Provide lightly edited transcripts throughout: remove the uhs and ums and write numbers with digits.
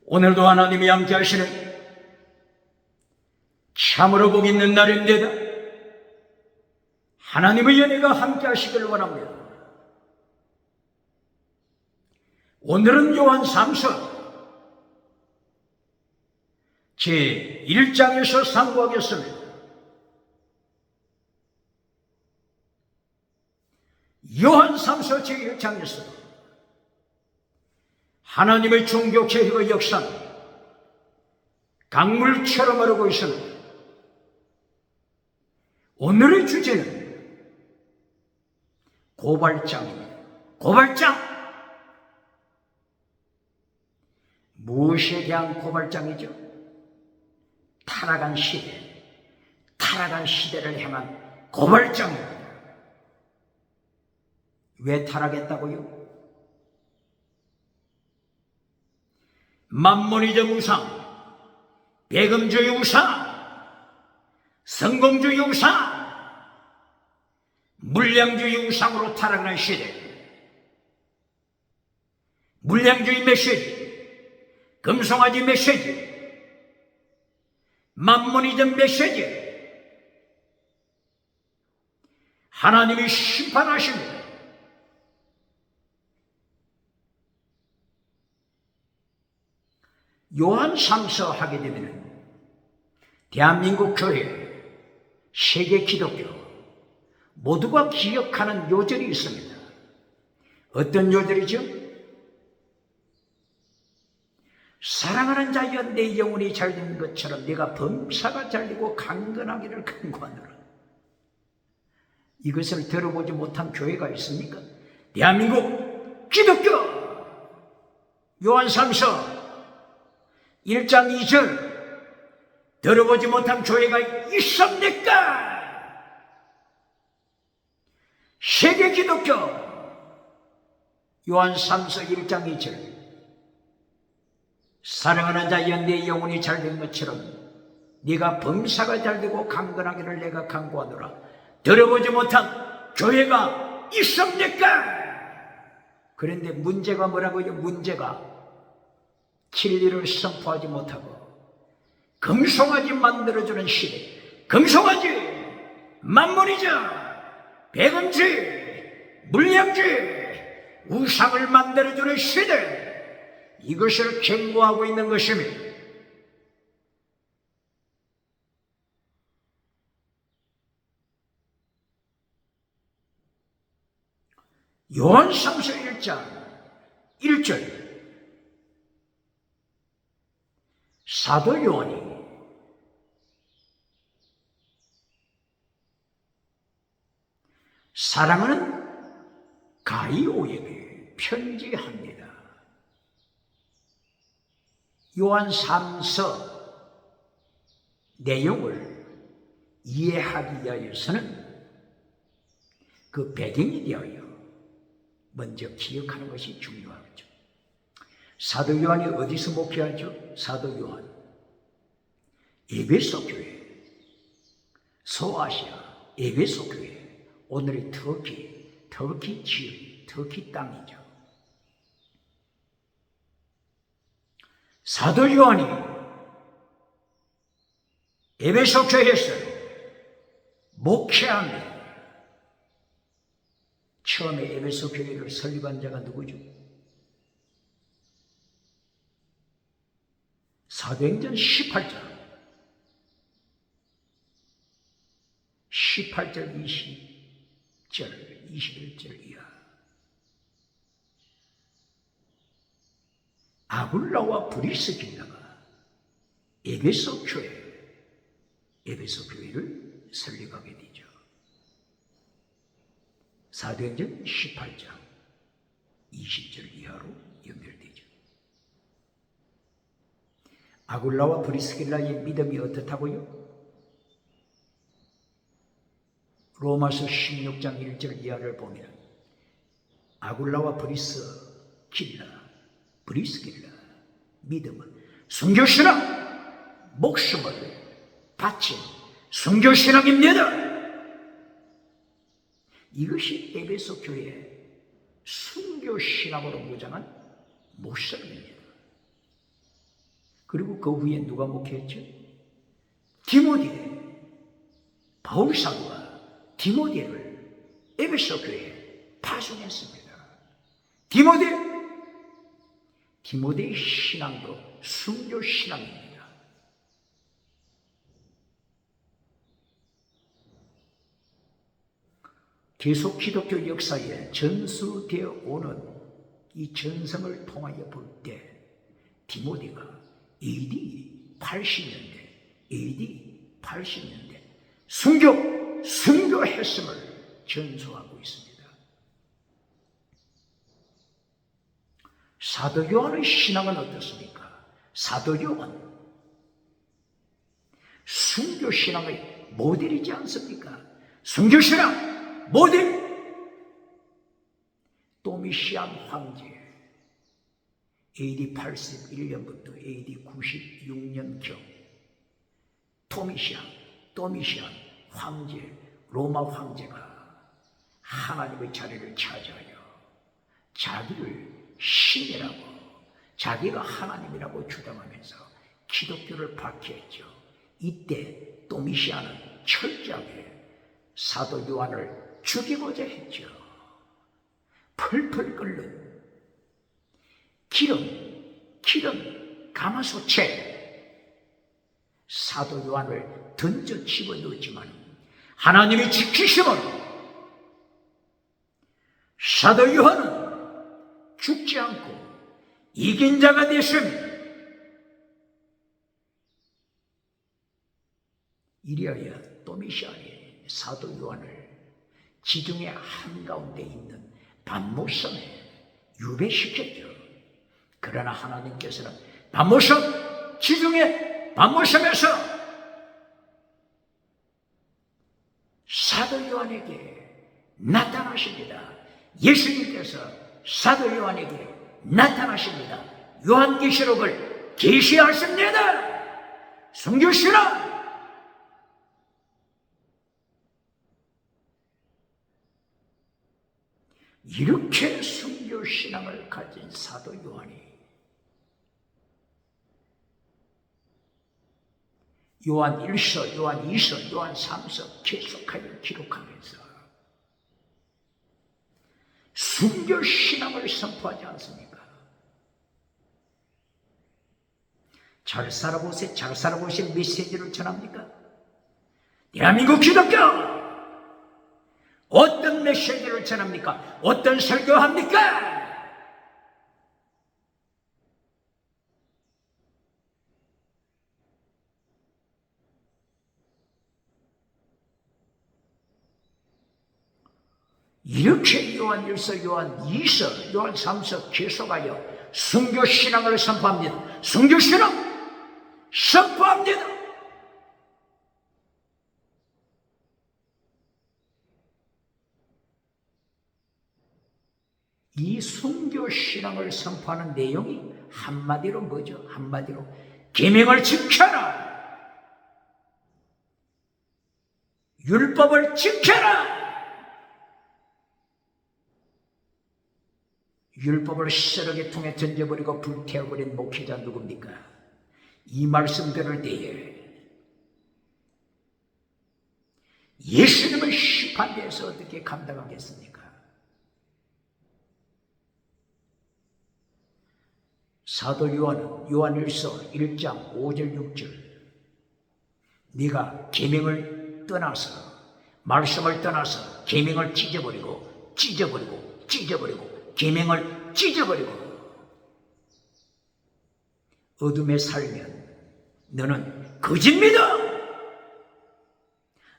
오늘도 하나님이 함께 하시는 참으로 복 있는 날입니다. 하나님의 은혜가 함께 하시길 원합니다. 오늘은 요한 3서 제1장에서 상고하겠습니다. 요한 3서 제1장에서 하나님의 종교 개혁의 역사는 강물처럼 흐르고 있습니다. 오늘의 주제는 고발장입니다. 고발장! 무엇에 대한 고발장이죠? 타락한 시대, 타락한 시대를 향한 고발장입니다. 왜 타락했다고요? 만모니즘 우상, 배금주의 우상, 성공주의 우상, 물량주의 우상으로 타락한 시대. 물량주의 메시지, 금송아지 메시지, 만모니즘 메시지, 하나님이 심판하십니다. 요한 3서 하게 되면 대한민국 교회, 세계 기독교 모두가 기억하는 요절이 있습니다. 어떤 요절이죠? 사랑하는 자여 내 영혼이 잘된 것처럼 내가 범사가 잘되고 강건하기를 간구하노라. 이것을 들어보지 못한 교회가 있습니까? 대한민국 기독교 요한 3서 1장 2절 들어보지 못한 교회가 있습니까? 세계 기독교 요한 3서 1장 2절 사랑하는 자여 내 영혼이 잘된 것처럼 네가 범사가 잘되고 강건하기를 내가 간구하노라. 들어보지 못한 교회가 있습니까? 그런데 문제가 뭐라고요? 문제가 진리를 선포하지 못하고 금송아지 만들어주는 시대, 금송아지, 만모니즘, 배금주의, 물량주의, 우상을 만들어주는 시대, 이것을 경고하고 있는 것입니다. 요한 3서 1장 1절 사도 요한이 사랑하는 가이오에게 편지합니다. 요한 3서 내용을 이해하기 위해서는 그 배경에 대하여 먼저 기억하는 것이 중요하죠. 사도 요한이 어디서 목회하죠? 사도 요한 에베소 교회, 소아시아 에베소 교회, 오늘의 터키 지역, 터키 땅이죠. 사도 요한이 에베소 교회에서 목회합니다. 처음에 에베소 교회를 설립한 자가 누구죠? 사도행전 18장 20절 21절 이하 아굴라와 브리스길라가 에베소 교회를 설립하게 되죠. 사도행전 18장 20절 이하로 연결되죠. 아굴라와 브리스길라의 믿음이 어떻다고요? 로마서 16장 1절 이하를 보면 아굴라와 브리스길라 믿음은 순교신앙, 목숨을 바친 순교신앙입니다. 이것이 에베소 교회의 순교신앙으로 무장한 목사입니다. 그리고 그 후에 누가 목회했죠? 디모데. 바울 사도가 디모데를 에베소 교회에 파송했습니다. 디모데의 신앙도 순교 신앙입니다. 계속 기독교 역사에 전수되어 오는 이 전성을 통하여 볼 때 디모데가 AD 80년대 순교했음을 전수하고 있습니다. 사도 요한의 신앙은 어떻습니까? 사도 요한 순교 신앙의 모델이지 않습니까? 순교 신앙 모델. 도미시안 황제 AD 81년부터 AD 96년경 도미시안 황제, 로마 황제가 하나님의 자리를 차지하여 자기를 신이라고, 자기가 하나님이라고 주장하면서 기독교를 박해했죠. 이때 도미시안은 철저하게 사도 요한을 죽이고자 했죠. 펄펄 끓는 기름 가마솥에 사도 요한을 던져 집어넣었지만 하나님이 지키심은 사도 요한은 죽지 않고 이긴 자가 되심이. 이리하여 도미시안이 사도 요한을 지중해 한가운데 있는 반모섬에 유배시켰죠. 그러나 하나님께서는 지중해 반모섬에서 사도 요한에게 나타나십니다. 예수님께서 사도 요한에게 나타나십니다. 요한계시록을 계시하십니다. 순교신앙. 이렇게 순교신앙을 가진 사도 요한이 요한 1서, 요한 2서, 요한 3서 계속하여 기록하면서 순교신앙을 선포하지 않습니까? 잘 살아보신 메시지를 전합니까? 대한민국 기독교 어떤 메시지를 전합니까? 어떤 설교합니까? 이렇게 요한 1서, 요한 2서, 요한 3서 계속하여 순교신앙을 선포합니다. 순교신앙 선포합니다. 이 순교신앙을 선포하는 내용이 한마디로 뭐죠? 한마디로 계명을 지켜라. 율법을 지켜라. 율법을 시절하게 통해 던져버리고 불태워버린 목회자 누굽니까? 이 말씀 들을 때에 예수님의 심판대에서 어떻게 감당하겠습니까? 사도 요한은 요한 1서 1장 5절 6절 네가 계명을 떠나서 말씀을 떠나서 계명을 찢어버리고 계명을 찢어버리고 어둠에 살면 너는 거짓 믿어.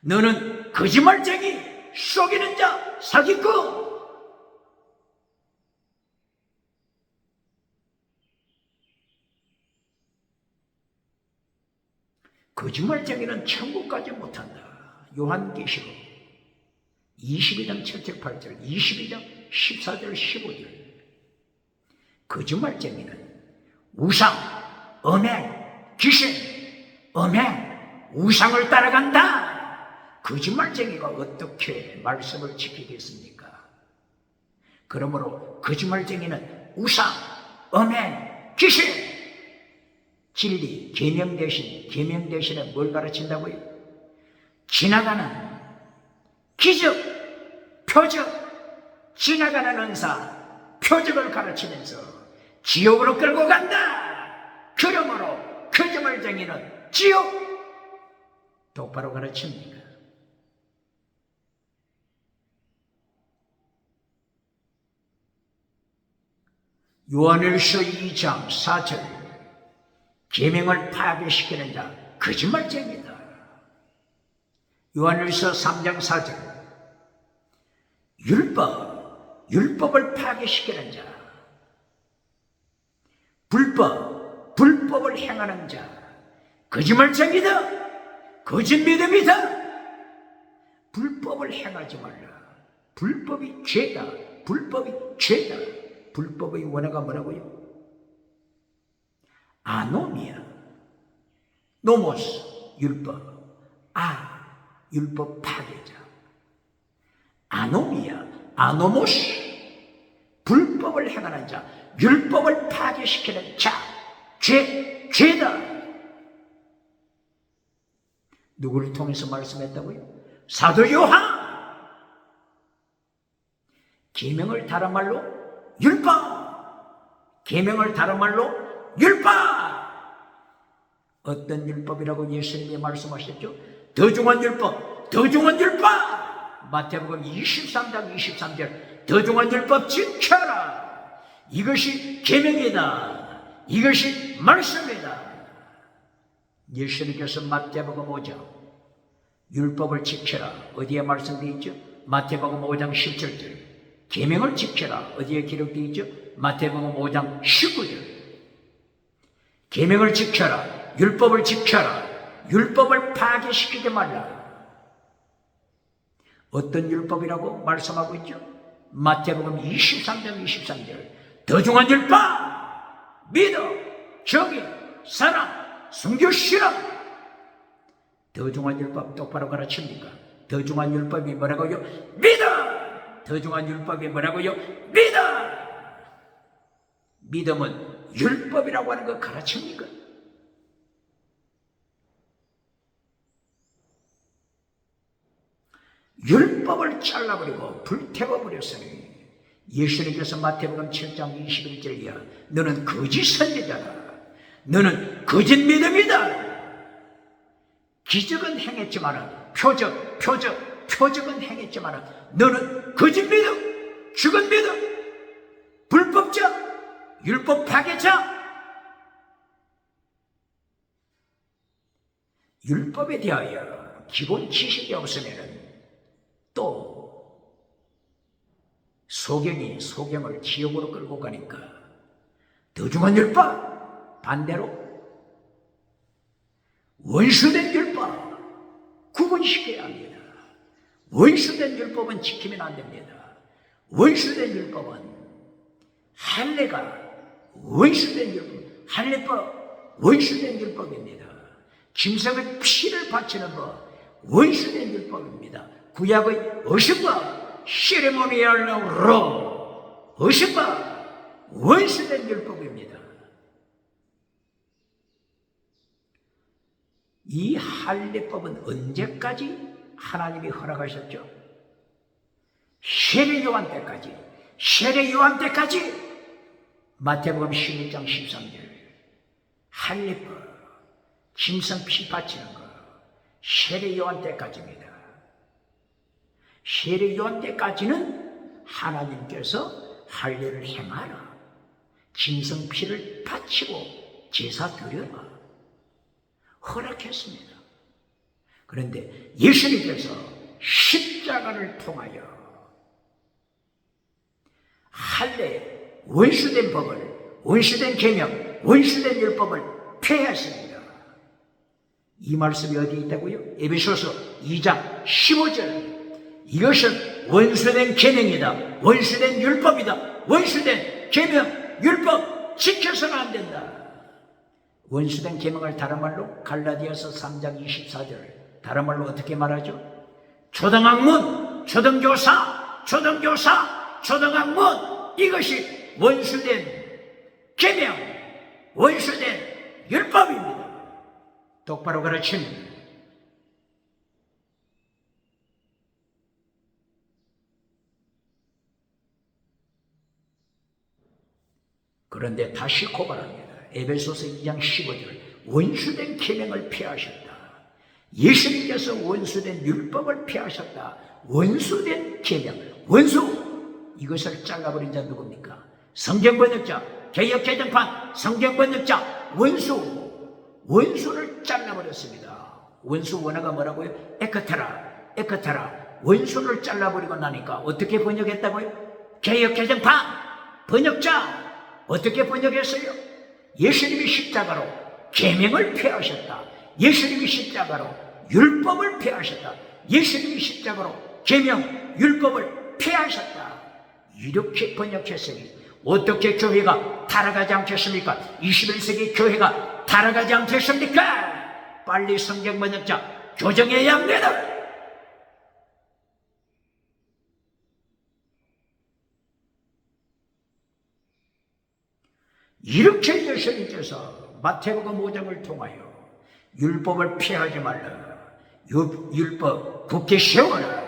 너는 거짓말쟁이, 속이는 자, 사기꾼. 거짓말쟁이는 천국 가지 못한다. 요한계시록 22장 7절 8절 22장 14절 15절 거짓말쟁이는 우상, 음행, 귀신, 음행, 우상을 따라간다. 거짓말쟁이가 어떻게 말씀을 지키겠습니까? 그러므로 거짓말쟁이는 우상, 음행, 귀신 진리, 계명 대신에 뭘 가르친다고요? 지나가는 기적, 표적, 지나가는 은사, 표적을 가르치면서 지옥으로 끌고 간다. 그러므로 그 점을 정의는 지옥. 똑바로 가르칩니까? 요한일서 2장 4절, 계명을 파괴시키는 자 거짓말쟁이다. 요한일서 3장 4절, 율법을 파괴시키는 자, 불법을 행하는 자 거짓말쟁이다. 거짓 믿음이다. 불법을 행하지 말라. 불법이 죄다. 불법의 원어가 뭐라고요? 아노미아, 노모스, 율법. 율법 파괴자. 아노미아, 아노모스, 불법을 행하는 자, 율법을 파괴시키는 자, 죄다. 누구를 통해서 말씀했다고요? 사도 요한. 계명을 다른 말로 율법. 계명을 다른 말로 율법. 어떤 율법이라고 예수님이 말씀하셨죠? 더 중한 율법. 마태복음 23장 23절. 더 중한 율법 지켜라. 이것이 계명이다. 이것이 말씀이다. 예수님께서 마태복음 5장 율법을 지켜라. 어디에 말씀되어 있죠? 마태복음 5장 17절. 계명을 지켜라. 어디에 기록되어 있죠? 마태복음 5장 19절. 계명을 지켜라. 율법을 지켜라. 율법을 파괴시키지 말라. 어떤 율법이라고 말씀하고 있죠? 마태복음 23장 23절. 더 중한 율법, 믿어, 정의, 사랑, 순교, 실험. 더 중한 율법 똑바로 가르칩니까? 더 중한 율법이 뭐라고요? 믿어. 더 중한 율법이 뭐라고요? 믿어. 믿음은 율법이라고 하는 거 가르칩니까? 율법을 잘라버리고 불태워버렸으니 예수님께서 마태복음 7장 21절 이하 너는 거짓 선지자다. 너는 거짓 믿음이다. 기적은 행했지만 표적은 행했지만 너는 거짓 믿음, 죽은 믿음, 불법자, 율법 파괴자. 율법에 대하여 기본 지식이 없으면 또 소경을 지옥으로 끌고 가니까 더 중한 율법, 반대로 원수된 율법 구분시켜야 합니다. 원수된 율법은 지키면 안 됩니다. 원수된 율법은 할례가 원수된 율법, 할례법 원수된 율법입니다. 짐승의 피를 바치는 법 원수된 율법입니다. 구약의 어신법 시레모니얼로 어신법 원수된 율법입니다. 이 할례법은 언제까지 하나님이 허락하셨죠? 세례 요한 때까지 마태복음 16장 13절 할례법 짐승 피 바치는 거 세례 요한 때까지입니다. 세례 요한 때까지는 하나님께서 할례를 행하라. 짐승 피를 바치고 제사 드려라. 허락했습니다. 그런데 예수님께서 십자가를 통하여 할례, 원수된 법을, 원수된 계명, 원수된 율법을 폐하십니다. 이 말씀이 어디 있다고요? 에베소서 2장 15절. 이것은 원수된 계명이다. 원수된 율법이다. 원수된 계명, 율법 지켜서는 안 된다. 원수된 계명을 다른 말로 갈라디아서 3장 24절 다른 말로 어떻게 말하죠? 초등학문, 초등교사, 초등학문 이것이 원수된 계명, 원수된 율법입니다. 똑바로 가르칩니다. 그런데 다시 고발합니다. 에베소서 2장 15절 원수된 계명을 피하셨다. 예수님께서 원수된 율법을 피하셨다. 원수된 계명, 원수, 이것을 잘라버린 자 누굽니까? 성경번역자, 개역개정판, 성경번역자, 원수를 잘라버렸습니다. 원수 원어가 뭐라고요? 에크테라. 원수를 잘라버리고 나니까 어떻게 번역했다고요? 개역개정판 번역자 어떻게 번역했어요? 예수님이 십자가로 계명을 폐하셨다. 예수님이 십자가로 율법을 폐하셨다. 예수님이 십자가로 계명, 율법을 폐하셨다. 이렇게 번역했으니 어떻게 교회가 타락하지 않겠습니까? 21세기 교회가 타락하지 않겠습니까? 빨리 성경 번역자 교정해야 합니다. 이렇게 예수님께서 마태복음 5장을 통하여 율법을 피하지 말라. 율법 굳게 세워라.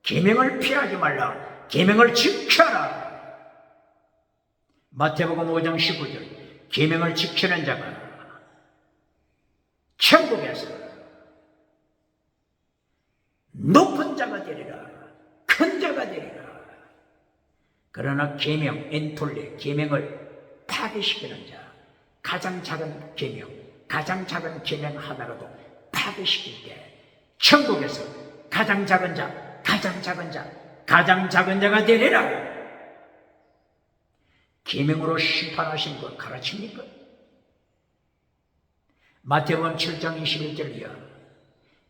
계명을 피하지 말라. 계명을 지켜라. 마태복음 5장 19절 계명을 지키는 자가 천국에서 높은 자가 되리라. 큰 자가 되리라. 그러나 계명, 엔톨레, 계명을 파괴시키는 자, 가장 작은 계명 하나라도 파괴시킬 때 천국에서 가장 작은 자가 되리라. 계명으로 심판하신 것 가르칩니까? 마태복음 7장 21절 이하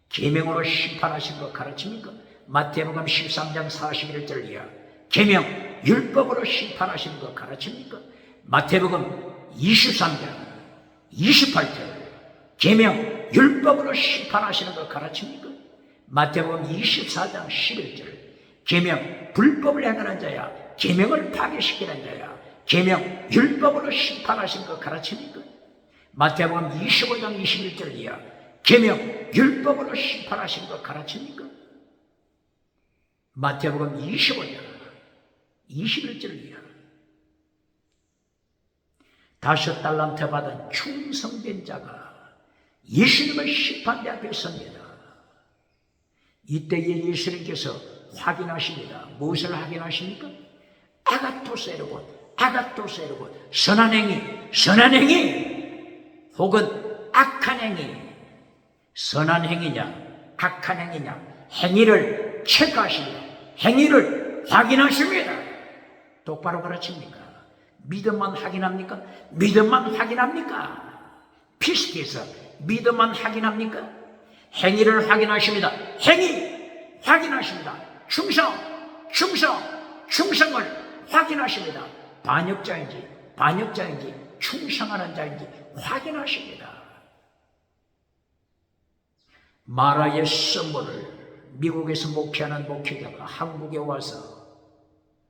계명으로 심판하신 것 가르칩니까? 마태복음 13장 41절 이하 계명, 율법으로 심판하신 것 가르칩니까? 마태복음 23장 28절 계명, 율법으로 심판하시는 것 가르칩니까? 마태복음 24장 11절 계명, 불법을 행하는 자야, 계명을 파괴시키는 자야, 계명, 율법으로 심판하신 것 가르칩니까? 마태복음 25장 21절 이하 계명, 율법으로 심판하신 것 가르칩니까? 마태복음 25장 21절 이하 5달란트 받은 충성된 자가 예수님의 심판대 앞에 섭니다. 이때에 예수님께서 확인하십니다. 무엇을 확인하십니까? 아가토세르고 선한 행위 혹은 악한 행위, 선한 행위냐 악한 행위냐 행위를 체크하십니다. 행위를 확인하십니다. 똑바로 가르칩니까? 믿음만 확인합니까? 피스티에서 믿음만 확인합니까? 행위를 확인하십니다. 행위 확인하십니다. 충성을 확인하십니다. 반역자인지 충성하는 자인지 확인하십니다. 마라의 선물을 미국에서 목회하는 목회자가 한국에 와서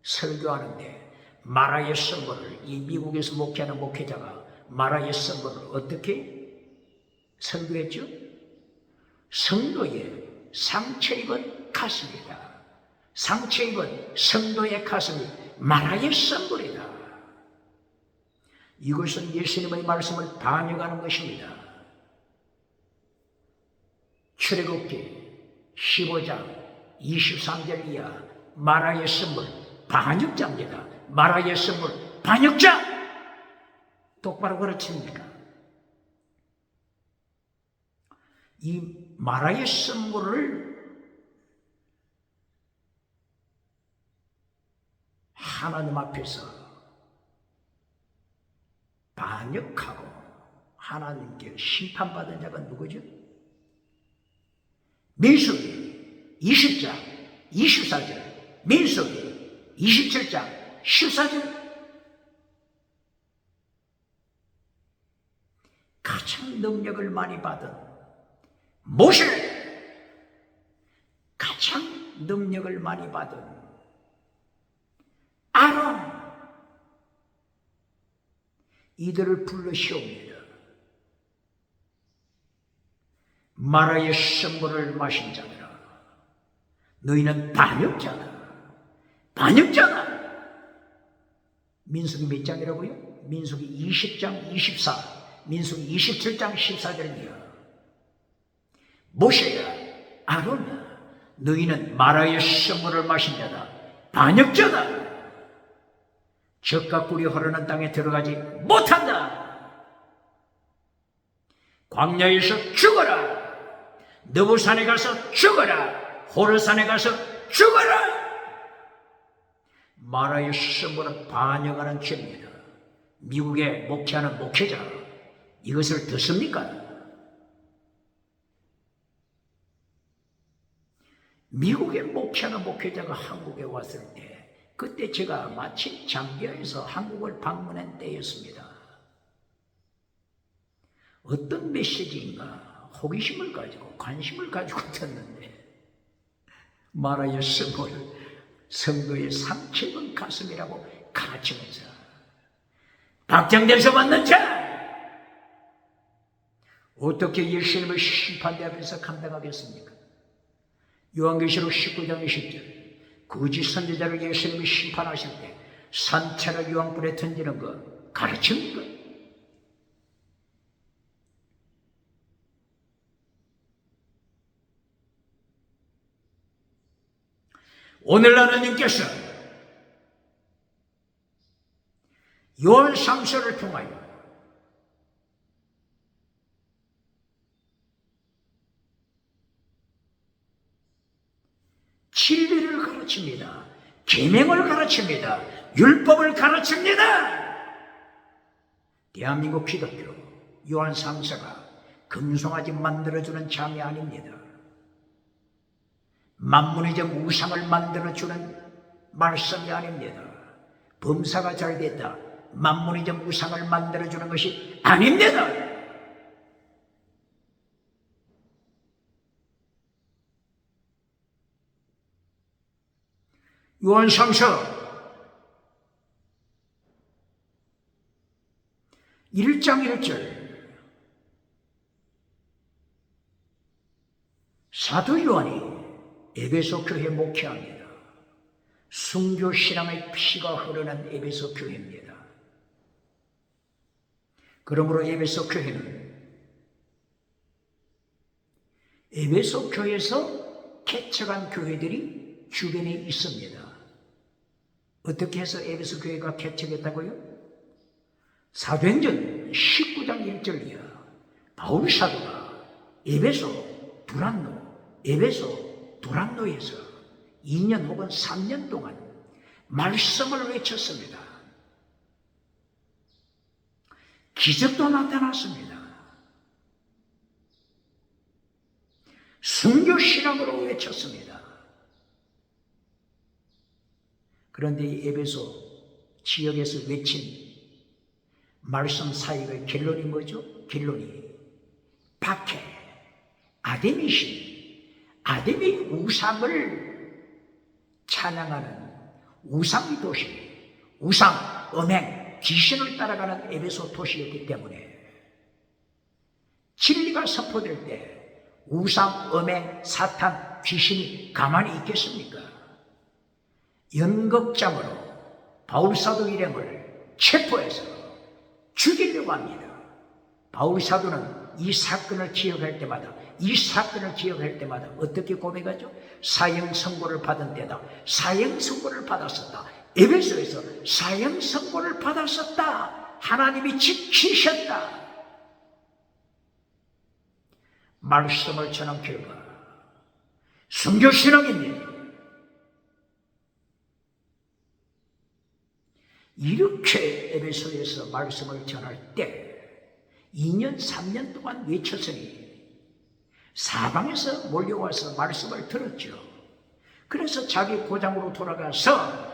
설교하는데 마라의 선물을 이 미국에서 목회하는 목회자가 마라의 선물을 어떻게 설교했죠? 성도의 상처 입은 가슴이다. 상처 입은 성도의 가슴이 마라의 선물이다. 이것은 예수님의 말씀을 반역하는 것입니다. 출애굽기 15장 23절 이하 마라의 선물 반역자입니다. 마라의 선물 반역자. 똑바로 가르칩니까? 이 마라의 선물을 하나님 앞에서 반역하고 하나님께 심판받은 자가 누구죠? 민수기 20장 24절, 민수기 27장 14절. 가장 능력을 많이 받은 모세, 가장 능력을 많이 받은 아론, 이들을 불러 세웁니다. 마라의 선물을 마신 자들아, 너희는 반역자다. 반역자다. 민수기 몇 장이라고요? 민수기 20장 24, 민수기 27장 14절이요. 모세야, 아론아, 너희는 마라의 선물을 마신 자다. 반역자다. 젖과 꿀이 흐르는 땅에 들어가지 못한다. 광야에서 죽어라. 느부산에 가서 죽어라. 호르산에 가서 죽어라. 마라의 선물은 반역하는 죄입니다. 미국에 목회하는 목회자, 이것을 듣습니까? 미국에 목회하는 목회자가 한국에 왔을 때, 그때 제가 마침 잠비아에서 한국을 방문한 때였습니다. 어떤 메시지인가 호기심을 가지고 관심을 가지고 듣는데, 마라의 선물, 선거의 상책은 가슴이라고 가르치면서 박장대에서 만난 자, 어떻게 예수님을 심판대 앞에서 감당하겠습니까? 요한계시록 19장 20절, 거짓 선지자를 예수님이 심판하실 때 산채를 유황불에 던지는 것 가르칩니까? 오늘 하나님께서 요한 3서를 통하여 진리를 가르칩니다. 계명을 가르칩니다. 율법을 가르칩니다. 대한민국 기독교 요한 3서가 금송아지 만들어주는 잠이 아닙니다. 만문이적 우상을 만들어주는 말씀이 아닙니다. 범사가 잘 됐다, 만문이적 우상을 만들어주는 것이 아닙니다. 요한 3서 1장 1절, 사도 요한이 에베소 교회 목회합니다. 순교 신앙의 피가 흐르는 에베소 교회입니다. 그러므로 에베소 교회는 에베소 교회에서 개척한 교회들이 주변에 있습니다. 어떻게 해서 에베소 교회가 개척했다고요? 사도행전 19장 1절이야. 바울 사도가 에베소 두란노에서 2년 혹은 3년 동안 말씀을 외쳤습니다. 기적도 나타났습니다. 순교신앙으로 외쳤습니다. 그런데 이 에베소 지역에서 외친 말씀 사역의 결론이 뭐죠? 결론이 박해, 아담의 신, 아담의 우상을 찬양하는 우상의 도시, 우상, 음행, 귀신을 따라가는 에베소 도시였기 때문에 진리가 선포될 때 우상, 음행, 사탄, 귀신이 가만히 있겠습니까? 연극장으로 바울사도 일행을 체포해서 죽이려고 합니다. 바울사도는 이 사건을 기억할 때마다 어떻게 고백하죠? 사형 선고를 받은 때다. 사형 선고를 받았었다. 에베소에서 사형 선고를 받았었다. 하나님이 지키셨다. 말씀을 전한 결과 순교신앙입니다. 이렇게 에베소에서 말씀을 전할 때 2년 3년 동안 외쳤으니 사방에서 몰려와서 말씀을 들었죠. 그래서 자기 고장으로 돌아가서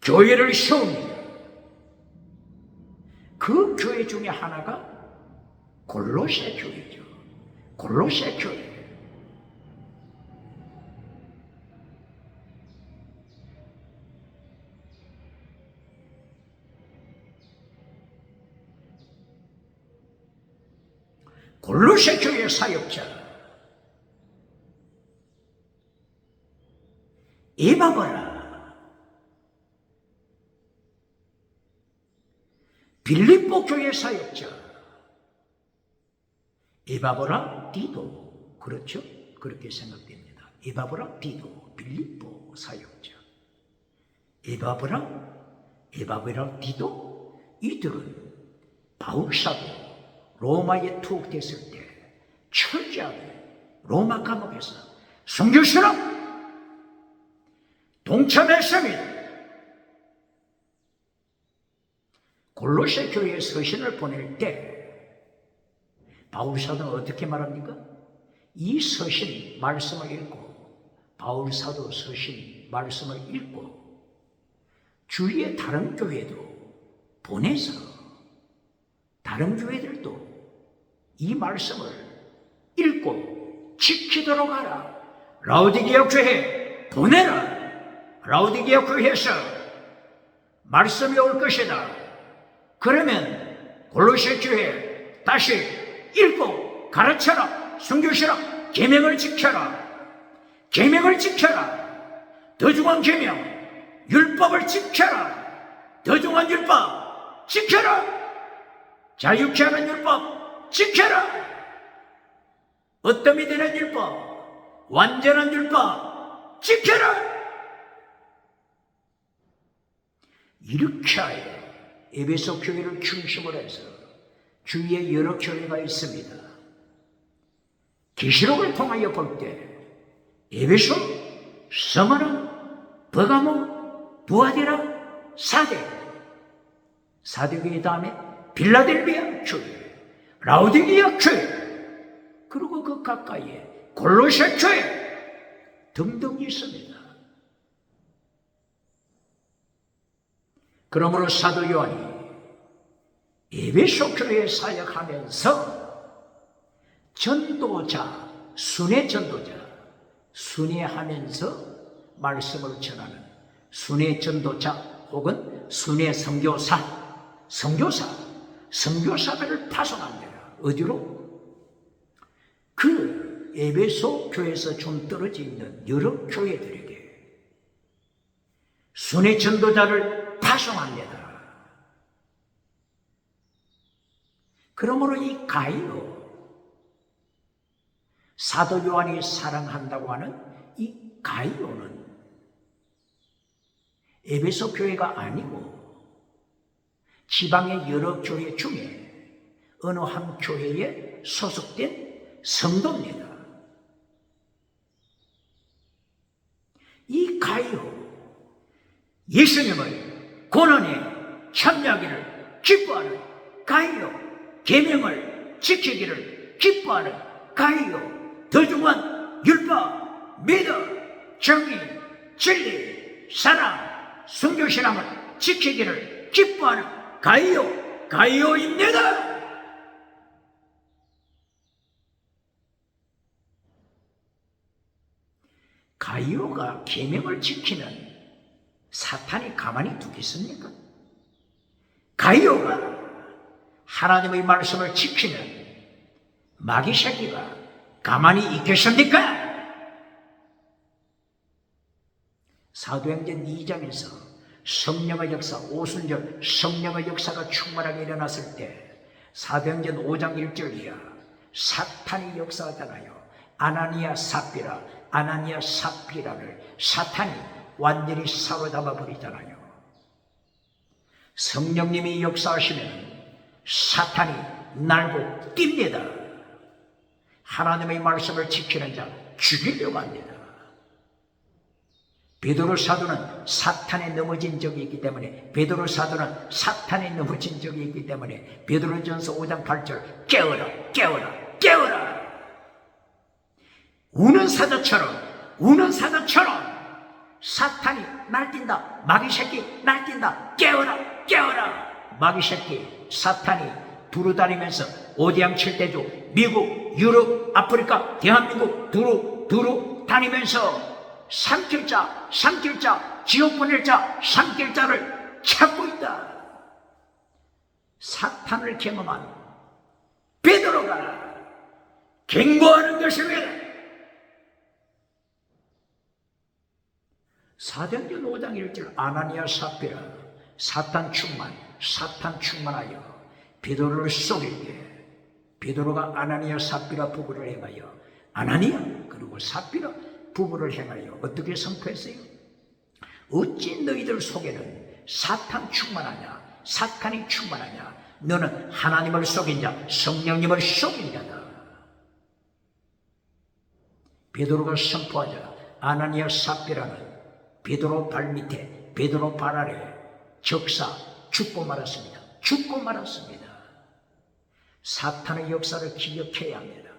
교회를 세웁니다. 그 교회 중에 하나가 골로새 교회죠. 골로새 교회. 골로새 교회 사역자 에바브라, 빌립보 교회 사역자 에바브라 디도, 그렇죠? 그렇게 생각됩니다. 에바브라 디도, 빌립보 사역자 에바브라 디도, 이들은 바울사도 로마에 투옥됐을 때 철저하게 로마 감옥에서 순교처럼 동참했습니다. 골로새 교회에 서신을 보낼 때 바울사도는 어떻게 말합니까? 이 서신 말씀을 읽고, 바울사도 서신 말씀을 읽고 주위의 다른 교회도 보내서 다른 교회들도 이 말씀을 읽고 지키도록 하라. 라오디게아 교회 보내라. 라오디게아 교회에서 말씀이 올 것이다. 그러면 골로새 교회 다시 읽고 가르쳐라. 순교시라. 계명을 지켜라. 계명을 지켜라. 더 중한 계명, 율법을 지켜라. 더 중한 율법 지켜라. 자유케 하는 율법 지켜라. 어떠미 되는 율법, 완전한 율법 지켜라. 이렇게 하여 에베소 교회를 중심으로 해서 주위에 여러 교회가 있습니다. 계시록을 통하여 볼 때 에베소, 스무나, 버가모, 두아디라, 사대 교회 다음에 빌라델비아 교회, 라오디게아 교회, 그리고 그 가까이에 골로새 교회 등등 있습니다. 그러므로 사도 요한이 에베소 교회에 사역하면서 전도자, 순회 전도자, 순회하면서 말씀을 전하는 순회 전도자 혹은 순회 선교사들을 파송합니다. 어디로? 그 에베소 교회에서 좀 떨어져 있는 여러 교회들에게 순회 전도자를 파송합니다. 그러므로 이 가이오, 사도 요한이 사랑한다고 하는 이 가이오는 에베소 교회가 아니고 지방의 여러 교회 중에 어느 한 교회에 소속된 성도입니다. 이 가이오, 예수님을 고난에 참여하기를 기뻐하는 가이오, 계명을 지키기를 기뻐하는 가이오, 더 중한 율법, 믿음, 정의, 진리, 사랑, 순교신앙을 지키기를 기뻐하는 가이오입니다. 가이오가 계명을 지키는 사탄이 가만히 두겠습니까? 가이오가 하나님의 말씀을 지키는 마귀 새끼가 가만히 있겠습니까? 사도행전 2장에서 성령의 역사, 오순절 성령의 역사가 충만하게 일어났을 때 사도행전 5장 1절 이하 사탄이 역사하잖아요. 아나니아 삽비라를 사탄이 완전히 사로잡아 버리잖아요. 성령님이 역사하시면 사탄이 날고 뜁니다. 하나님의 말씀을 지키는 자 죽이려고 합니다. 베드로 사도는 사탄에 넘어진 적이 있기 때문에 베드로전서 5장 8절 깨어라. 우는 사자처럼 사탄이 날뛴다. 마귀 새끼 날뛴다. 깨어라. 마귀 새끼 사탄이 두루다니면서 오디양 칠대주, 미국, 유럽, 아프리카, 대한민국 두루 다니면서 삼킬자, 지옥 보낼 자, 삼킬자를 찾고 있다. 사탄을 경험한 베드로가 경고하는 것입니다. 사도행전 5장 1절 아나니아 삽비라 사탄 충만하여 베드로를 속일 때 베드로가 아나니아 삽비라 부부를 행하여 아나니아 그리고 삽비라 부부를 행하여 어떻게 선포했어요? 어찌 너희들 속에는 사탄 충만하냐 사탄이 충만하냐 너는 하나님을 속인 자 성령님을 속인 자다. 베드로가 선포하자 아나니아 삽비라는 베드로 발밑에 베드로 발 아래 적사 죽고 말았습니다. 죽고 말았습니다. 사탄의 역사를 기억해야 합니다.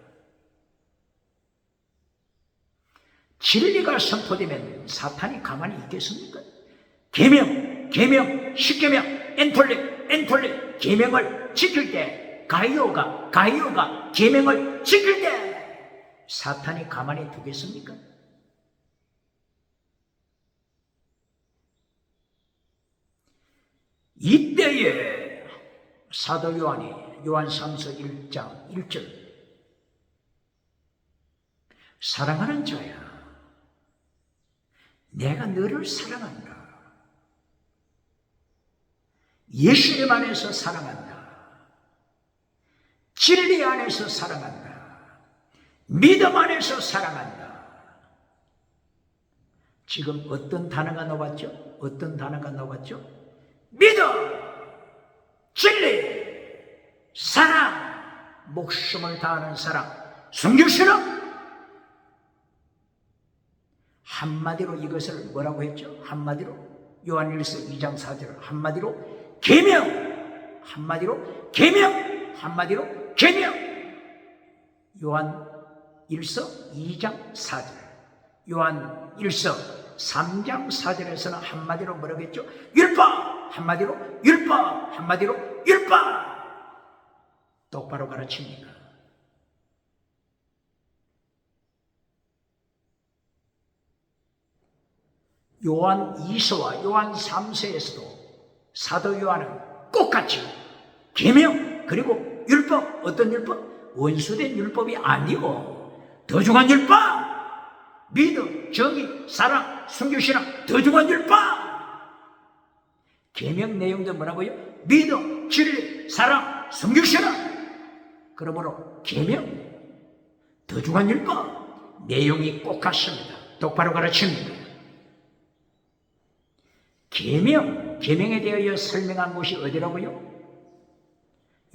진리가 선포되면 사탄이 가만히 있겠습니까? 계명, 십계명, 엔톨리 계명을 지킬 때 가이오가 계명을 지킬 때 사탄이 가만히 두겠습니까? 이때에 사도 요한이 요한 3서 1장 1절 사랑하는 자야 내가 너를 사랑한다. 예수님 안에서 사랑한다. 진리 안에서 사랑한다. 믿음 안에서 사랑한다. 지금 어떤 단어가 나왔죠? 어떤 단어가 나왔죠? 믿음, 진리, 사랑, 목숨을 다하는 사랑, 순교신앙. 한마디로 이것을 뭐라고 했죠? 한마디로 요한일서 2장 4절 한마디로 계명, 한마디로 계명, 한마디로 계명. 요한일서 2장 4절 요한일서 3장 4절에서는 한마디로 뭐라고 했죠? 율법, 한마디로 율법, 한마디로 율법. 똑바로 가르칩니다. 요한 2서와 요한 3서에서도 사도 요한은 똑같이 계명 그리고 율법, 어떤 율법? 원수된 율법이 아니고 더 중한 율법, 믿음, 정의, 사랑, 순교신앙, 더 중한 율법. 계명 내용도 뭐라고요? 믿음, 진리, 사랑, 순교신앙. 그러므로 계명, 더 중한 율법 내용이 꼭 같습니다. 똑바로 가르칩니다. 계명에 대하여 설명한 곳이 어디라고요?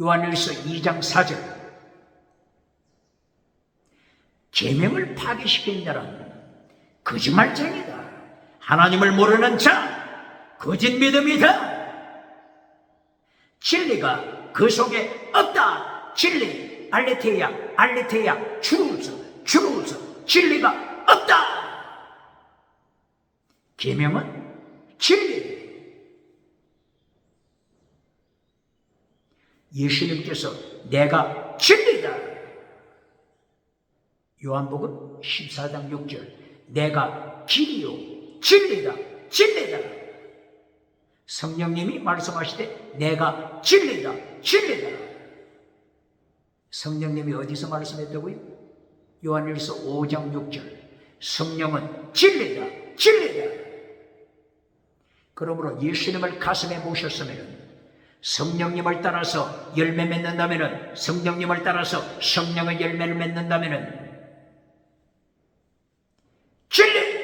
요한일서 2장 4절 계명을 파괴시킨 자는 거짓말쟁이다. 하나님을 모르는 자, 거짓 믿음이다. 진리가 그 속에 없다. 진리, 알레테야, 주루서, 진리가 없다. 계명은 진리. 예수님께서 내가 진리다. 요한복음 14장 6절 내가 길이요 진리다. 성령님이 말씀하시되 내가 진리다. 성령님이 어디서 말씀했다고요? 요한일서 5장 6절 성령은 진리다. 그러므로 예수님을 가슴에 모셨으면 성령님을 따라서 열매 맺는다면 성령님을 따라서 성령의 열매를 맺는다면 진리!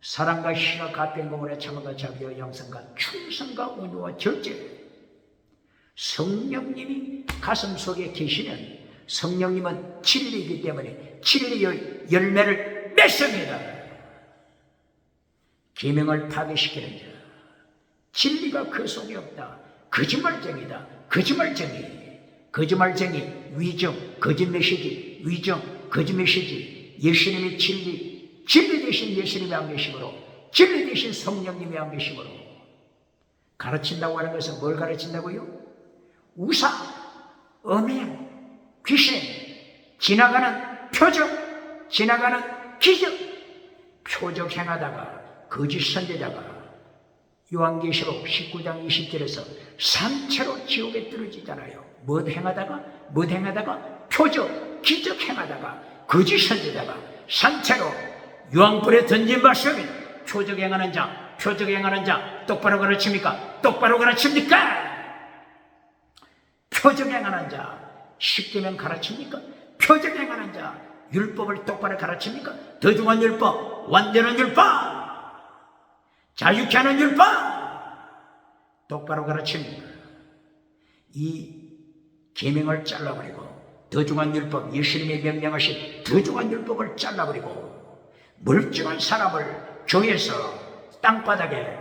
사랑과 희가 갓된 공원의 참음과 자비와 양성과 충성과 온유와 절제. 성령님이 가슴 속에 계시면 성령님은 진리이기 때문에 진리의 열매를 맺습니다. 계명을 파괴시키는 자, 진리가 그 속에 없다. 거짓말쟁이다. 거짓말쟁이, 위정, 거짓 메시지, 예수님이 진리 대신 예수님이 안 계심으로, 진리 대신 성령님이 안 계심으로 가르친다고 하는 것은 뭘 가르친다고요? 우상, 음행, 귀신, 지나가는 표적, 지나가는 기적, 표적 행하다가 거짓 선지자가 요한계시록 19장 20절에서 산채로 지옥에 떨어지잖아요. 뭐 행하다가 표적, 기적 행하다가 거짓 선지자가 산채로 유황불에 던진 바 속에 표적 행하는 자, 표적 행하는 자 똑바로 가르칩니까? 똑바로 가르칩니까? 표적 행하는 자 십계명 가르칩니까? 표적 행하는 자 율법을 똑바로 가르칩니까? 더 중한 율법, 완전한 율법, 자유케 하는 율법 똑바로 가르칩니까? 이 계명을 잘라버리고 더 중한 율법, 예수님이 명령하신 더 중한 율법을 잘라버리고 멀쩡한 사람을 교회에서 땅바닥에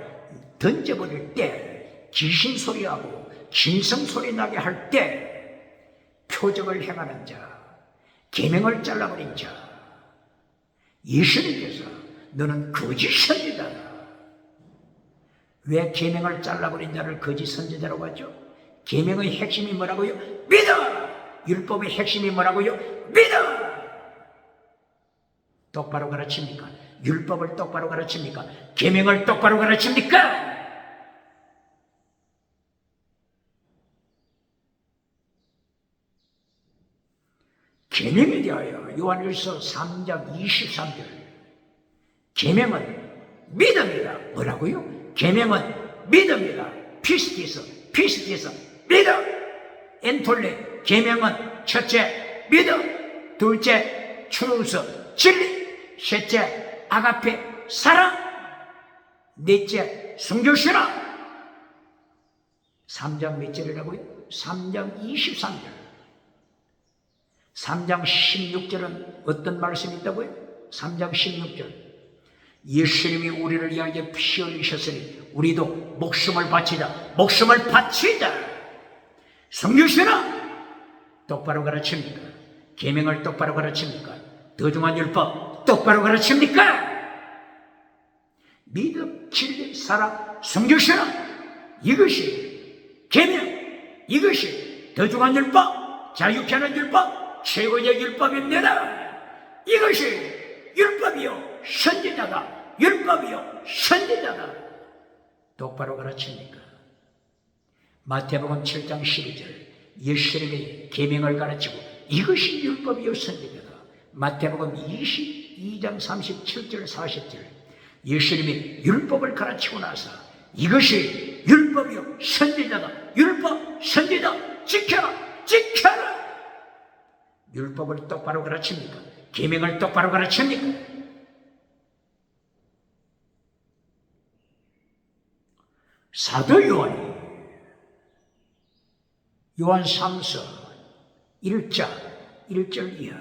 던져버릴 때 귀신 소리하고 짐승 소리 나게 할 때 표적을 행하는 자, 계명을 잘라버린 자, 예수님께서 너는 거짓 선지자다. 왜 계명을 잘라버린 자를 거짓 선지자라고 하죠? 계명의 핵심이 뭐라고요? 믿어! 율법의 핵심이 뭐라고요? 믿어! 똑바로 가르칩니까? 율법을 똑바로 가르칩니까? 계명을 똑바로 가르칩니까? 계명에 대하여 요한일서 3장 23절 계명은 믿음이다. 뭐라고요? 계명은 믿음이다. 피스티스 믿음. 엔톨레 계명은 첫째 믿음, 둘째 추루스 진리, 셋째 아가페 사랑, 넷째 순교신앙. 3장 몇 절이라고요? 3장 23절. 3장 16절은 어떤 말씀이 있다고요? 3장 16절 예수님이 우리를 위하여 피 흘리셨으니 우리도 목숨을 바치자. 목숨을 바치자. 성교신앙 똑바로 가르칩니까? 계명을 똑바로 가르칩니까? 더 중한 율법 똑바로 가르칩니까? 믿음, 진리, 사랑, 성교신앙 이것이 계명, 이것이 더 중한 율법, 자유케 하는 율법, 최고의 율법입니다. 이것이 율법이요 선지자다. 율법이요 선지자다. 똑바로 가르칩니까? 마태복음 7장 12절 예수님이 계명을 가르치고 이것이 율법이요 선지자다. 마태복음 22장 37절 40절 예수님이 율법을 가르치고 나서 이것이 율법이요 선지자다. 율법 선지자 지켜라. 지켜라. 율법을 똑바로 가르칩니까? 계명을 똑바로 가르칩니까? 사도 요한이 요한 3서 1장 1절 이하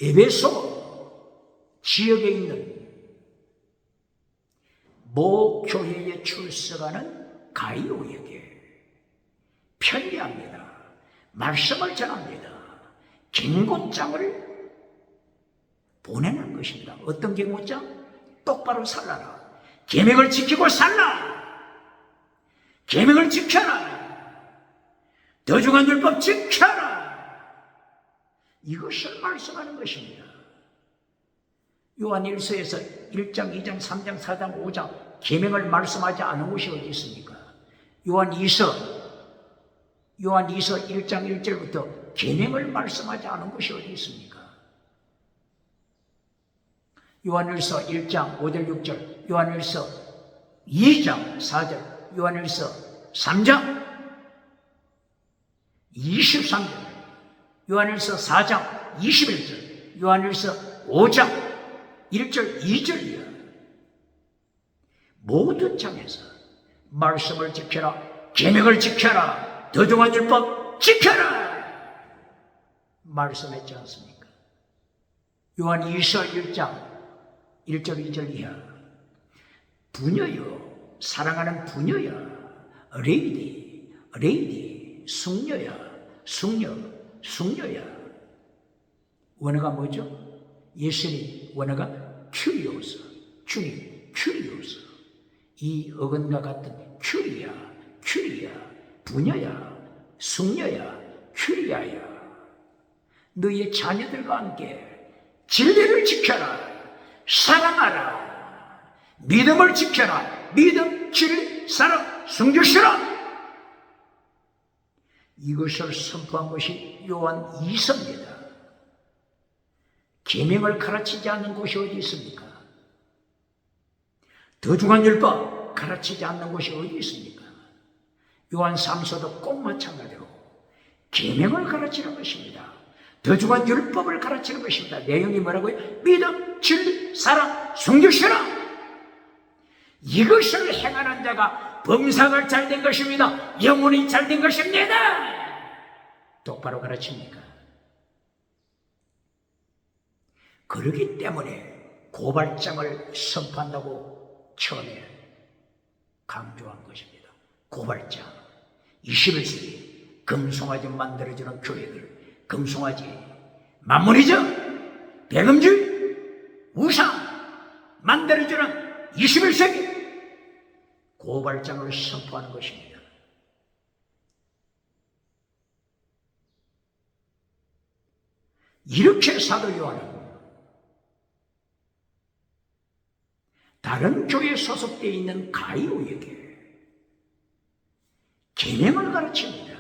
에베소 지역에 있는 모 교회에 출석하는 가이오에게 편지합니다. 말씀을 전합니다. 경고장을 보내는 것입니다. 어떤 경고장? 똑바로 살라라. 계명을 지키고 살라. 계명을 지켜라. 더 중한 율법 지켜라. 이것을 말씀하는 것입니다. 요한 1서에서 1장, 2장, 3장, 4장, 5장 계명을 말씀하지 않은 곳이 어디 있습니까? 요한 2서 1장 1절부터 계명을 말씀하지 않은 곳이 어디 있습니까? 요한일서 1장 5절 6절, 요한일서 2장 4절, 요한일서 3장 23절, 요한일서 4장 21절, 요한일서 5장 1절 2절이야. 모든 장에서 말씀을 지켜라, 계명을 지켜라, 더 중한 율법 지켜라 말씀했지 않습니까? 요한 2서 1장 1절 2절 이하 부녀여, 사랑하는 부녀야, 레이디, 숙녀야, 숙녀야. 원어가 뭐죠? 예수님 원어가 큐리오스, 주님 큐리오스. 이 어근과 같은 큐리야, 부녀야, 숙녀야, 큐리아야. 너희의 자녀들과 함께 진리를 지켜라. 사랑하라. 믿음을 지켜라. 믿음, 진리, 사랑, 순교시라. 이것을 선포한 것이 요한 2서입니다. 계명을 가르치지 않는 곳이 어디 있습니까? 더 중한 율법 가르치지 않는 곳이 어디 있습니까? 요한 3서도 꼭 마찬가지로 계명을 가르치는 것입니다. 더 중한 율법을 가르치는 것입니다. 내용이 뭐라고요? 믿음, 진리, 사랑, 순교신앙. 이것을 행하는 자가 범사가 잘된 것입니다. 영혼이 잘된 것입니다. 똑바로 가르칩니까? 그렇기 때문에 고발장을 선포한다고 처음에 강조한 것입니다. 고발장. 21세기 금송아지 만들어주는 교회들, 금송아지, 만문이죠, 배금주의, 우상 만들어주는 21세기 고발장을 선포하는 것입니다. 이렇게 사도 요한은 다른 교회에 소속되어 있는 가이오에게 계명을 가르칩니다.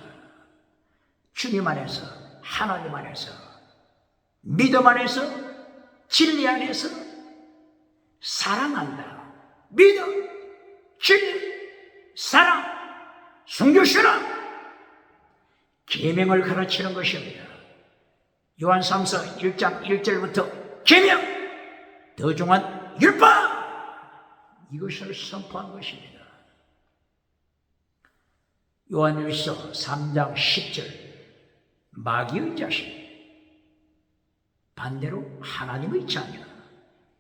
주님 안에서, 하나님 안에서, 믿음 안에서, 진리 안에서 사랑한다. 믿음, 진리, 사랑, 순교신앙, 계명을 가르치는 것입니다. 요한 3서 1장 1절부터 계명, 더 중한 율법, 이것을 선포한 것입니다. 요한일서 3장 10절, 마귀의 자식, 반대로 하나님의 자녀,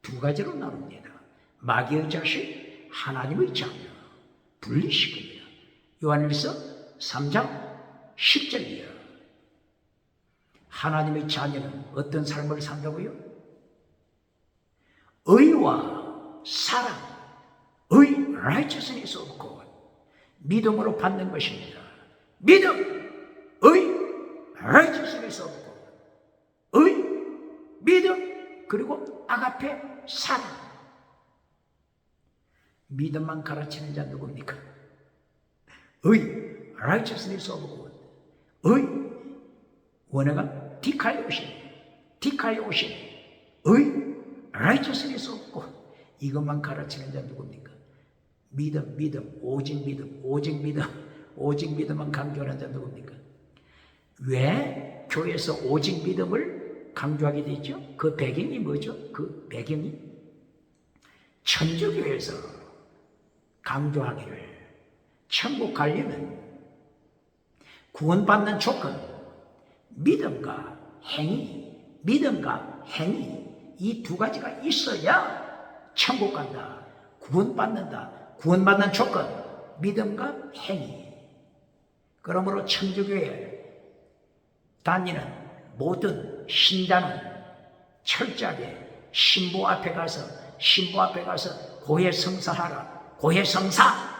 두 가지로 나눕니다. 마귀의 자식, 하나님의 자녀, 분리시킵니다. 요한일서 3장 10절이요. 하나님의 자녀는 어떤 삶을 산다고요? 의와 사랑, 의, righteousness of God, 믿음으로 받는 것입니다. 믿음, 의, righteousness of God, 의, 믿음, 그리고 아가페, 사랑. 믿음만 가르치는 자 누굽니까? 의, righteousness of God, 의, 원어가 디카이오신, 의, righteousness of God, 이것만 가르치는 자 누굽니까? 믿음, 오직 믿음만 강조하는 자 누굽니까? 왜 교회에서 오직 믿음을 강조하게 되죠? 그 배경이 뭐죠? 그 배경이 천주교에서 강조하기를 천국 가려면 구원받는 조건, 믿음과 행위 이 두 가지가 있어야 천국 간다. 구원받는다. 구원받는 조건, 믿음과 행위. 그러므로 천주교에 다니는 모든 신자는 철저하게 신부 앞에 가서 고해성사하라. 고해성사.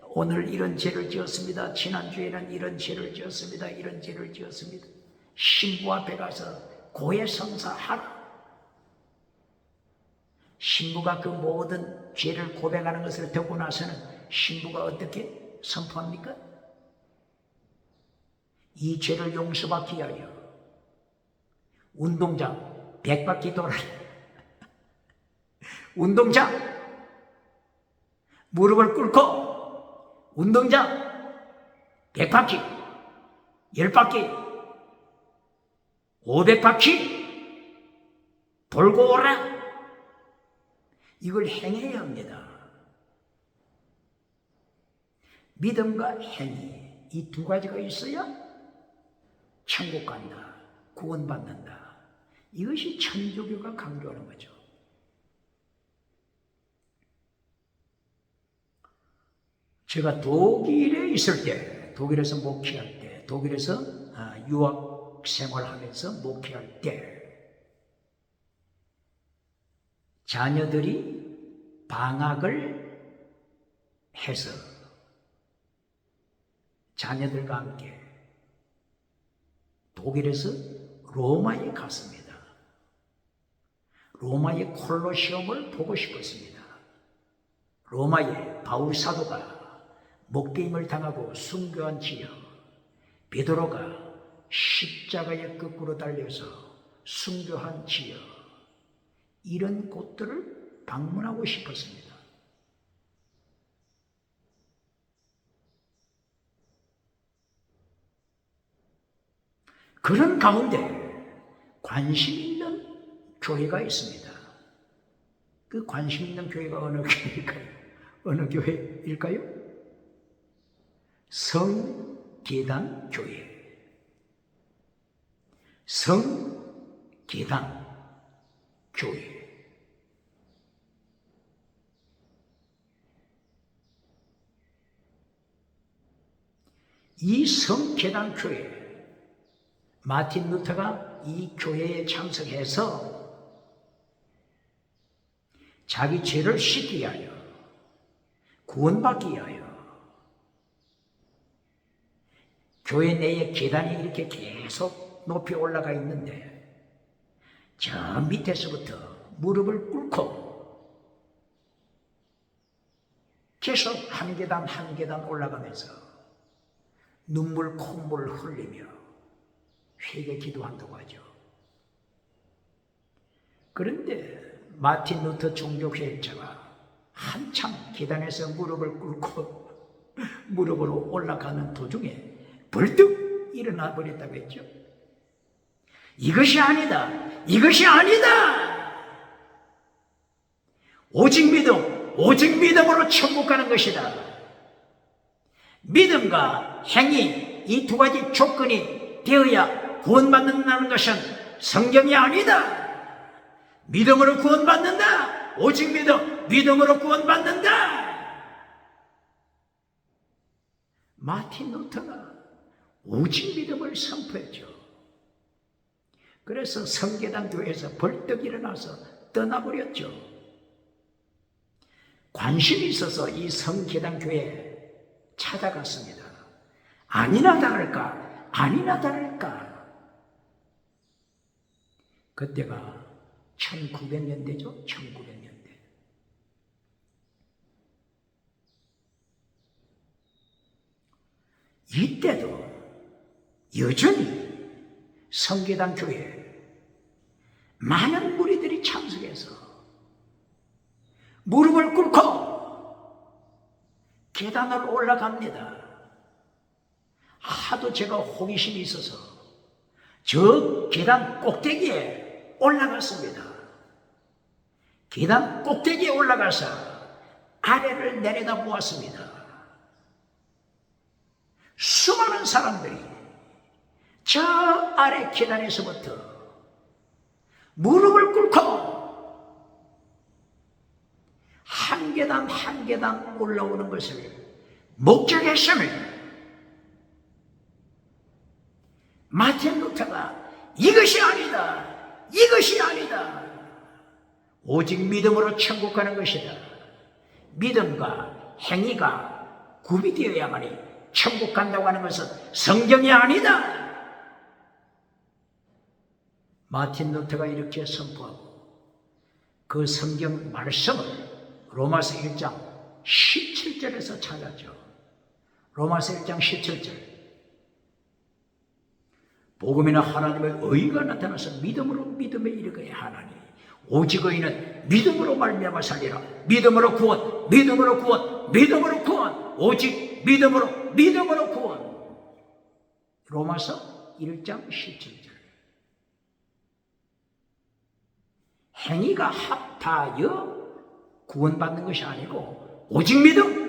오늘 이런 죄를 지었습니다. 지난주에는 이런 죄를 지었습니다. 신부 앞에 가서 고해성사하라. 신부가 그 모든 죄를 고백하는 것을 듣고 나서는 신부가 어떻게 선포합니까? 이 죄를 용서받기 위하여 운동장 100바퀴 돌아라. 운동장 무릎을 꿇고 운동장 100바퀴, 10바퀴, 500바퀴 돌고 오라. 이걸 행해야 합니다. 믿음과 행위, 이 두 가지가 있어야 천국 간다, 구원받는다. 이것이 천주교가 강조하는 거죠. 제가 독일에 있을 때, 독일에서 목회할 때, 독일에서 유학 생활하면서 목회할 때 자녀들이 방학을 해서 자녀들과 함께 독일에서 로마에 갔습니다. 로마의 콜로시움을 보고 싶었습니다. 로마에 바울 사도가 목배임을 당하고 순교한 지역, 베드로가 십자가에 거꾸로 달려서 순교한 지역, 이런 곳들을 방문하고 싶었습니다. 그런 가운데 관심 있는 교회가 있습니다. 그 관심 있는 교회가 어느 교회일까요? 어느 교회일까요? 성계단 교회. 성계단 교회. 이 성계단 교회, 마틴 루터가 이 교회에 참석해서 자기 죄를 씻기 위하여, 구원받기 위하여 교회 내에 계단이 이렇게 계속 높이 올라가 있는데 저 밑에서부터 무릎을 꿇고 계속 한 계단 한 계단 올라가면서 눈물 콧물 흘리며 회개 기도한다고 하죠. 그런데 마틴 루터 종교개혁자가 한참 계단에서 무릎을 꿇고 무릎으로 올라가는 도중에 벌떡 일어나 버렸다고 했죠. 이것이 아니다. 이것이 아니다. 오직 믿음, 오직 믿음으로 천국 가는 것이다. 믿음과 행위, 이 두 가지 조건이 되어야 구원받는다는 것은 성경이 아니다. 믿음으로 구원받는다. 오직 믿음, 믿음으로 구원받는다. 마틴 루터가 오직 믿음을 선포했죠. 그래서 성계단 교회에서 벌떡 일어나서 떠나버렸죠. 관심이 있어서 이 성계단 교회에 찾아갔습니다. 아니나 다를까, 아니나 다를까. 그때가 1900년대죠. 1900년대. 이때도 여전히 성계단 교회에 많은 무리들이 참석해서 무릎을 꿇고 계단을 올라갑니다. 하도 제가 호기심이 있어서 저 계단 꼭대기에 올라갔습니다. 계단 꼭대기에 올라가서 아래를 내려다 보았습니다. 수많은 사람들이 저 아래 계단에서부터 무릎을 꿇고 한 계단 한 계단 올라오는 것을 목격했습니다. 마틴 루터가 이것이 아니다. 이것이 아니다. 오직 믿음으로 천국 가는 것이다. 믿음과 행위가 구비되어야만이 천국 간다고 하는 것은 성경이 아니다. 마틴 루터가 이렇게 선포하고 그 성경 말씀을 로마서 1장 17절에서 찾았죠. 로마서 1장 17절. 복음이나 하나님의 의가 나타나서 믿음으로 믿음에 이르게 하나니 오직 의인은 믿음으로 말미암아 살리라. 믿음으로 구원, 믿음으로 구원, 믿음으로 구원. 오직 믿음으로, 믿음으로 구원. 로마서 1장 17절. 행위가 합하여 구원받는 것이 아니고 오직 믿음.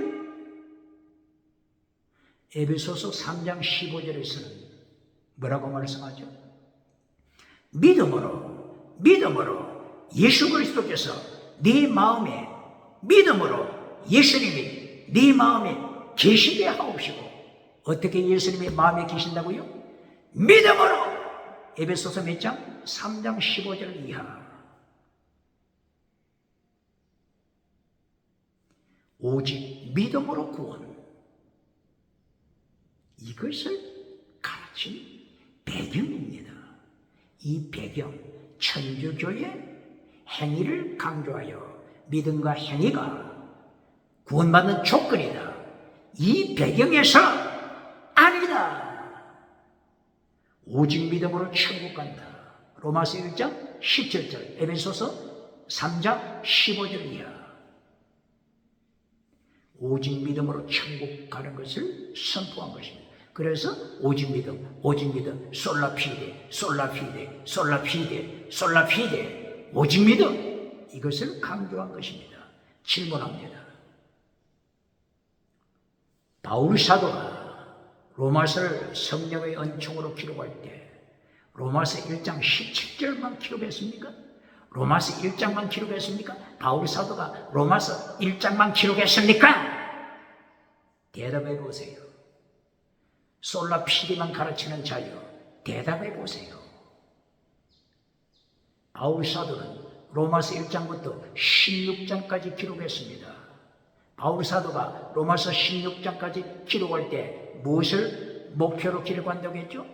에베소서 3장 15절에서는 뭐라고 말씀하죠? 믿음으로 예수 그리스도께서 네 마음에, 믿음으로 예수님이 네 마음에 계시게 하옵시고. 어떻게 예수님이 마음에 계신다고요? 믿음으로. 에베소서 몇 장? 3장 15절 이하. 오직 믿음으로 구원. 이것을 가르친 배경입니다. 이 배경, 천주교의 행위를 강조하여 믿음과 행위가 구원받는 조건이다. 이 배경에서 아니다. 오직 믿음으로 천국 간다. 로마서 1장 17절, 에베소서 3장 15절이야. 오직 믿음으로 천국 가는 것을 선포한 것입니다. 그래서 오직 믿음, 솔라피데, 솔라피데, 솔라피데, 솔라피데, 오직 믿음, 이것을 강조한 것입니다. 질문합니다. 바울 사도가 로마서를 성령의 은총으로 기록할 때 로마서 1장 17절만 기록했습니까? 로마서 1장만 기록했습니까? 바울 사도가 로마서 1장만 기록했습니까? 대답해 보세요. 솔라피디만 가르치는 자요, 대답해 보세요. 바울 사도는 로마서 1장부터 16장까지 기록했습니다. 바울 사도가 로마서 16장까지 기록할 때 무엇을 목표로 기록한다고 했죠?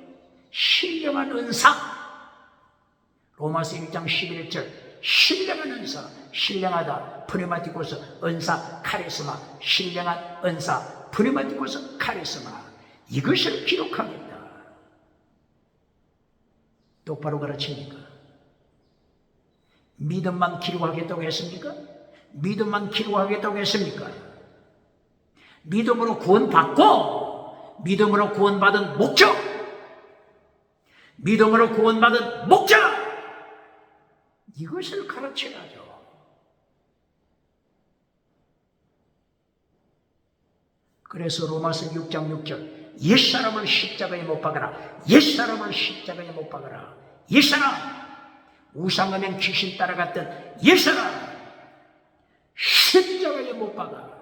신령한 은사. 로마서 1장 11절, 신령한 은사, 신령하다, 프리마티코스, 은사, 카리스마, 신령한 은사, 프리마티코스, 카리스마, 이것을 기록하겠다. 똑바로 가르칩니까? 믿음만 기록하겠다고 했습니까? 믿음만 기록하겠다고 했습니까? 믿음으로 구원받고, 믿음으로 구원받은 목적, 믿음으로 구원받은 목적, 이것을 가르쳐야죠. 그래서 로마서 6장 6절, 옛사람을 십자가에 못 박아라, 옛사람을 십자가에 못 박아라, 옛사람, 우상하면 귀신 따라갔던 옛사람 십자가에 못 박아.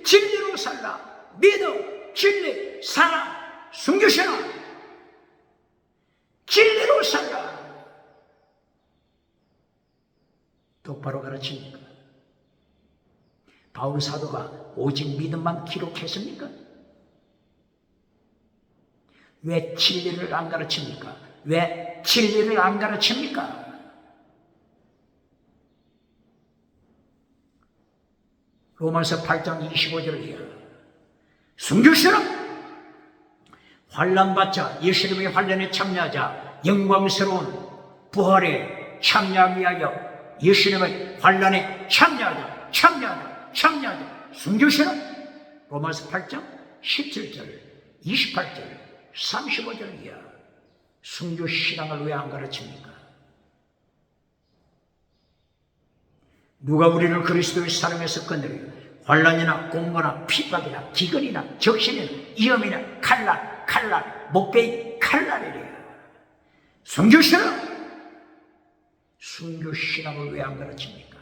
진리로 살라. 믿음, 진리, 사랑, 순교신앙, 진리로 살라. 똑바로 가르칩니까? 바울 사도가 오직 믿음만 기록했습니까? 왜 진리를 안 가르칩니까? 왜 진리를 안 가르칩니까? 로마서 8장 25절이요. 순교신앙, 환난받자 예수님의 환난에 참여하자, 영광스러운 부활에 참여하기 위하여 예수님의 환난에 참여하자, 순교신앙. 로마서 8장 17절, 28절, 35절이야. 순교신앙을 왜 안 가르칩니까? 누가 우리를 그리스도의 사랑에서 건드려 환난이나 공고나 핍박이나 기근이나 적신이나 위험이나 칼날, 목베이 칼날이래요. 순교신앙을 왜 안 가르칩니까?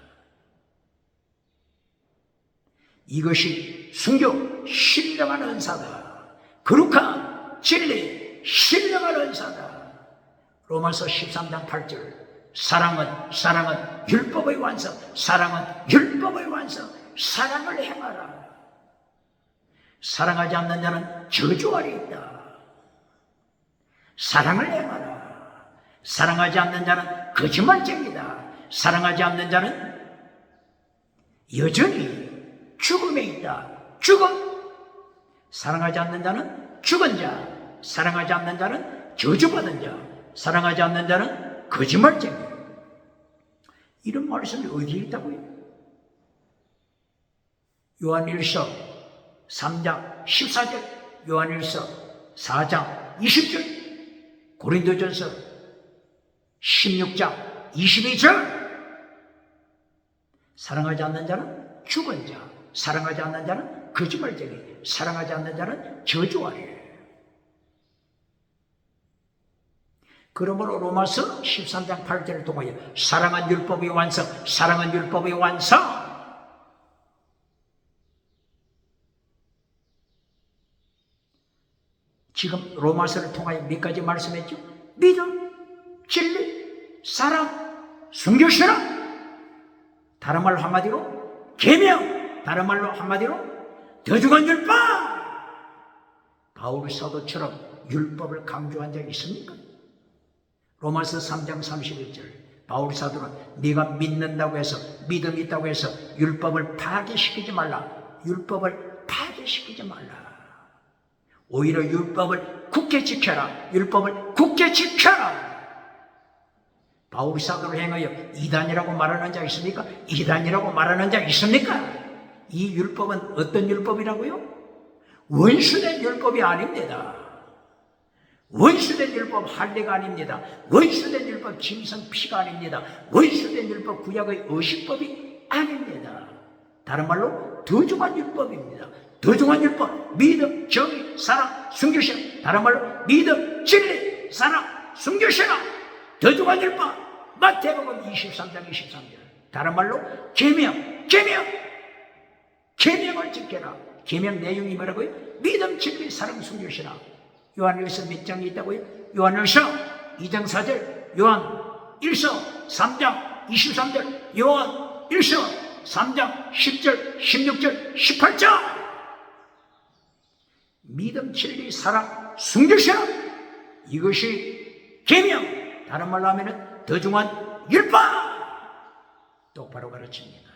이것이 순교, 신령한 은사다. 거룩한 진리, 신령한 은사다. 로마서 13장 8절, 사랑은 율법의 완성, 사랑을 행하라. 사랑하지 않는 자는 저주 아래 있다. 사랑을 행하라. 사랑하지 않는 자는 거짓말쟁이다. 사랑하지 않는 자는 여전히 죽음에 있다. 죽음. 사랑하지 않는 자는 죽은 자, 사랑하지 않는 자는 저주받은 자, 사랑하지 않는 자는 거짓말쟁이. 이런 말씀이 어디에 있다고요? 요한일서 3장 14절, 요한일서 4장 20절, 고린도전서 16장 22절. 사랑하지 않는 자는 죽은 자, 사랑하지 않는 자는 거짓말쟁이, 사랑하지 않는 자는 저주 아래. 그러므로 로마서 13장 8절을 통하여 사랑은 율법의 완성, 사랑은 율법의 완성. 지금 로마서를 통하여 몇 가지 말씀했죠? 믿음, 진리, 사랑, 순교신앙. 다른 말로 한마디로 계명, 다른 말로 한마디로 더 중한 율법. 바울 사도처럼 율법을 강조한 적이 있습니까? 로마서 3장 31절, 바울 사도는 네가 믿는다고 해서, 믿음이 있다고 해서 율법을 파괴시키지 말라. 율법을 파괴시키지 말라. 오히려 율법을 굳게 지켜라. 율법을 굳게 지켜라. 바울 사도를 행하여 이단이라고 말하는 자 있습니까? 이단이라고 말하는 자 있습니까? 이 율법은 어떤 율법이라고요? 원수된 율법이 아닙니다. 원수된 율법 할례가 아닙니다. 원수된 율법 짐승 피가 아닙니다. 원수된 율법 구약의 의식법이 아닙니다. 다른 말로 더중한 율법입니다. 더중한 율법, 믿음, 정의, 사랑, 순교신앙. 다른 말로 믿음, 진리, 사랑, 순교신앙. 더중한 율법, 마태복음 23장 23절. 다른 말로 계명, 계명을 지켜라. 계명 내용이 뭐라고요? 믿음, 진리, 사랑, 순교신앙. 요한일서 몇 장이 있다고요? 요한일서 2장 4절, 요한 1서 3장 23절, 요한 1서 3장 10절, 16절, 18절. 믿음, 진리, 사랑, 순교신앙. 이것이 계명, 다른 말로 하면 더중한 율법. 똑바로 가르칩니다.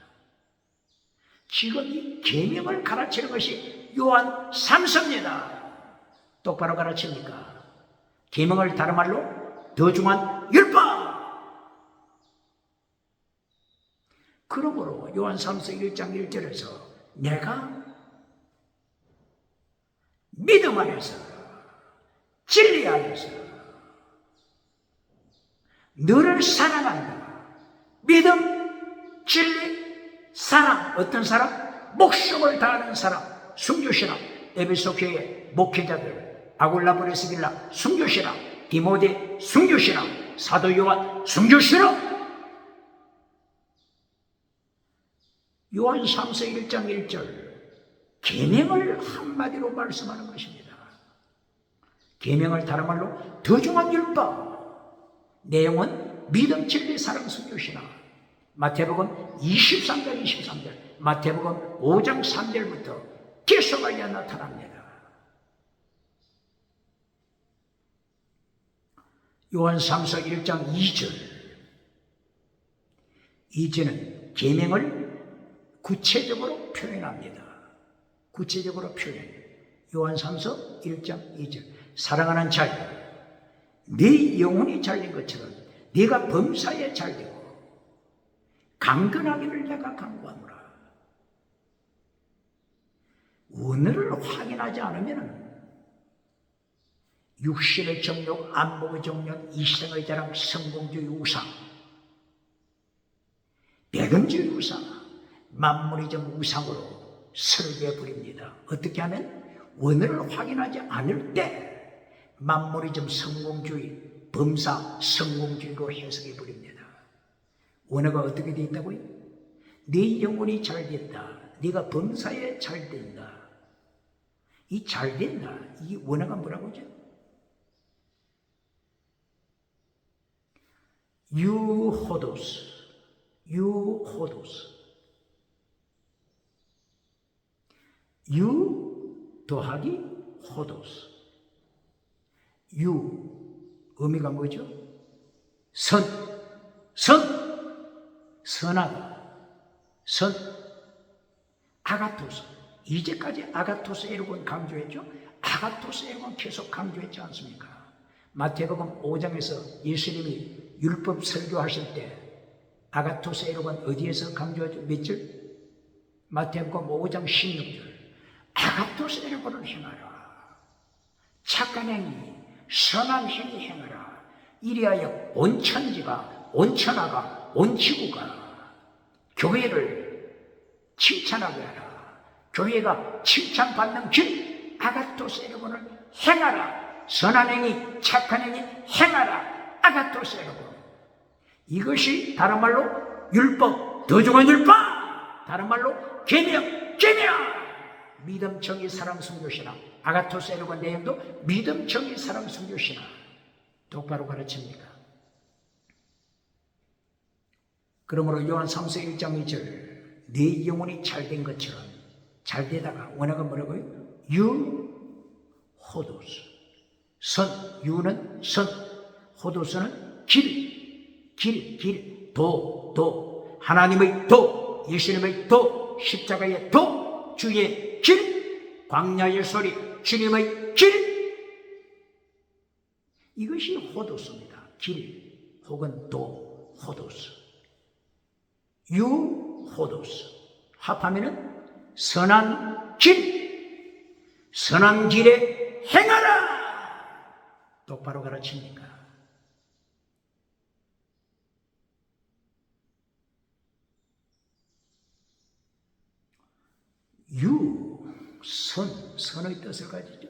지금 이 계명을 가르치는 것이 요한 3서입니다. 똑바로 가르칩니까? 계명을 다른 말로 더중한 율법. 그러므로 요한 3서 1장 1절에서 내가 믿음 안에서, 진리 안에서 너를 사랑한다. 믿음, 진리, 사랑. 어떤 사람? 목숨을 다하는 사람. 순교신앙. 에베소 교회 목회자들, 아굴라브레스빌라 순교신앙, 디모데 순교신앙, 사도 요한 순교신앙. 요한 3서 1장 1절 계명을 한마디로 말씀하는 것입니다. 계명을 다른 말로 더중한 율법. 내용은 믿음, 진리, 사랑, 순교신앙. 마태복음 23장 23절, 마태복음 5장 3절부터 계속하여 나타납니다. 요한 3서 1장 2절. 2절은 계명을 구체적으로 표현합니다. 구체적으로 표현. 요한 3서 1장 2절. 사랑하는 자여, 네 영혼이 잘된 것처럼 네가 범사에 잘되고 강건하기를 내가 간구하노라. 오늘을 확인하지 않으면 육신의 정욕, 안목의 정욕, 이생의 자랑, 성공주의 우상, 백음주의 우상, 만물이적 우상으로 설교해 버립니다. 어떻게 하면 오늘을 확인하지 않을 때 만물이적 성공주의, 범사, 성공주의로 해석해 버립니다. 원어가 어떻게 되어 있다고요? 네 영혼이 잘 됐다. 네가 범사에 잘 된다. 이 잘 된다. 이 원어가 뭐라고 하죠? 유호도스. 유호도스. 유 더하기 호도스. 유 의미가 뭐죠? 선하다. 아가토스. 이제까지 아가토스 에르곤 강조했죠? 아가토스 에르곤 계속 강조했지 않습니까? 마태복음 5장에서 예수님이 율법 설교하실 때 아가토스 에르곤 어디에서 강조하죠? 몇 절? 마태복음 5장 16절. 아가토스 에르곤을 행하라. 착한 행위, 선한 행위 행하라. 이리하여 온 천지가, 온 천하가, 온 지구가 교회를 칭찬하게 하라. 교회가 칭찬받는 길, 아가토스 에르곤을 행하라. 선한 행위, 착한 행위 행하라. 아가토스 에르곤. 이것이 다른 말로 율법, 더중한 율법. 다른 말로 계명. 믿음, 정의, 사랑, 순교신앙. 아가토스 에르곤 내용도 믿음, 정의, 사랑, 순교신앙. 똑바로 가르칩니다. 그러므로 요한 3서 1장 2절 네 영혼이 잘된 것처럼 잘되다가 원어가 뭐라고요? 유호도스. 선, 유는 선, 호도스는 길. 도. 하나님의 도, 예수님의 도, 십자가의 도, 주의 길, 광야의 소리, 주님의 길. 이것이 호도스입니다. 길 혹은 도, 호도스. 호도스. 합하면은 선한 길, 선한 길에 행하라. 똑바로 가르칩니까? 선의 뜻을 가지죠.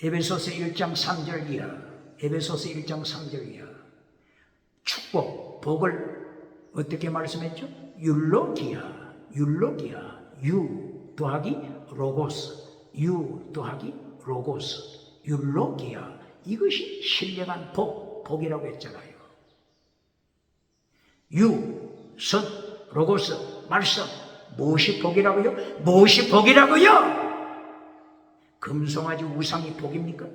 에베소서 1장 3절 이하, 에베소서 1장 3절 이하. 축복, 복을 어떻게 말씀했죠? 율로기아, 유 더하기 로고스, 율로기아. 이것이 신령한 복이라고 했잖아요. 선, 로고스, 말씀. 무엇이 복이라고요? 무엇이 복이라고요? 금송아지 우상이 복입니까?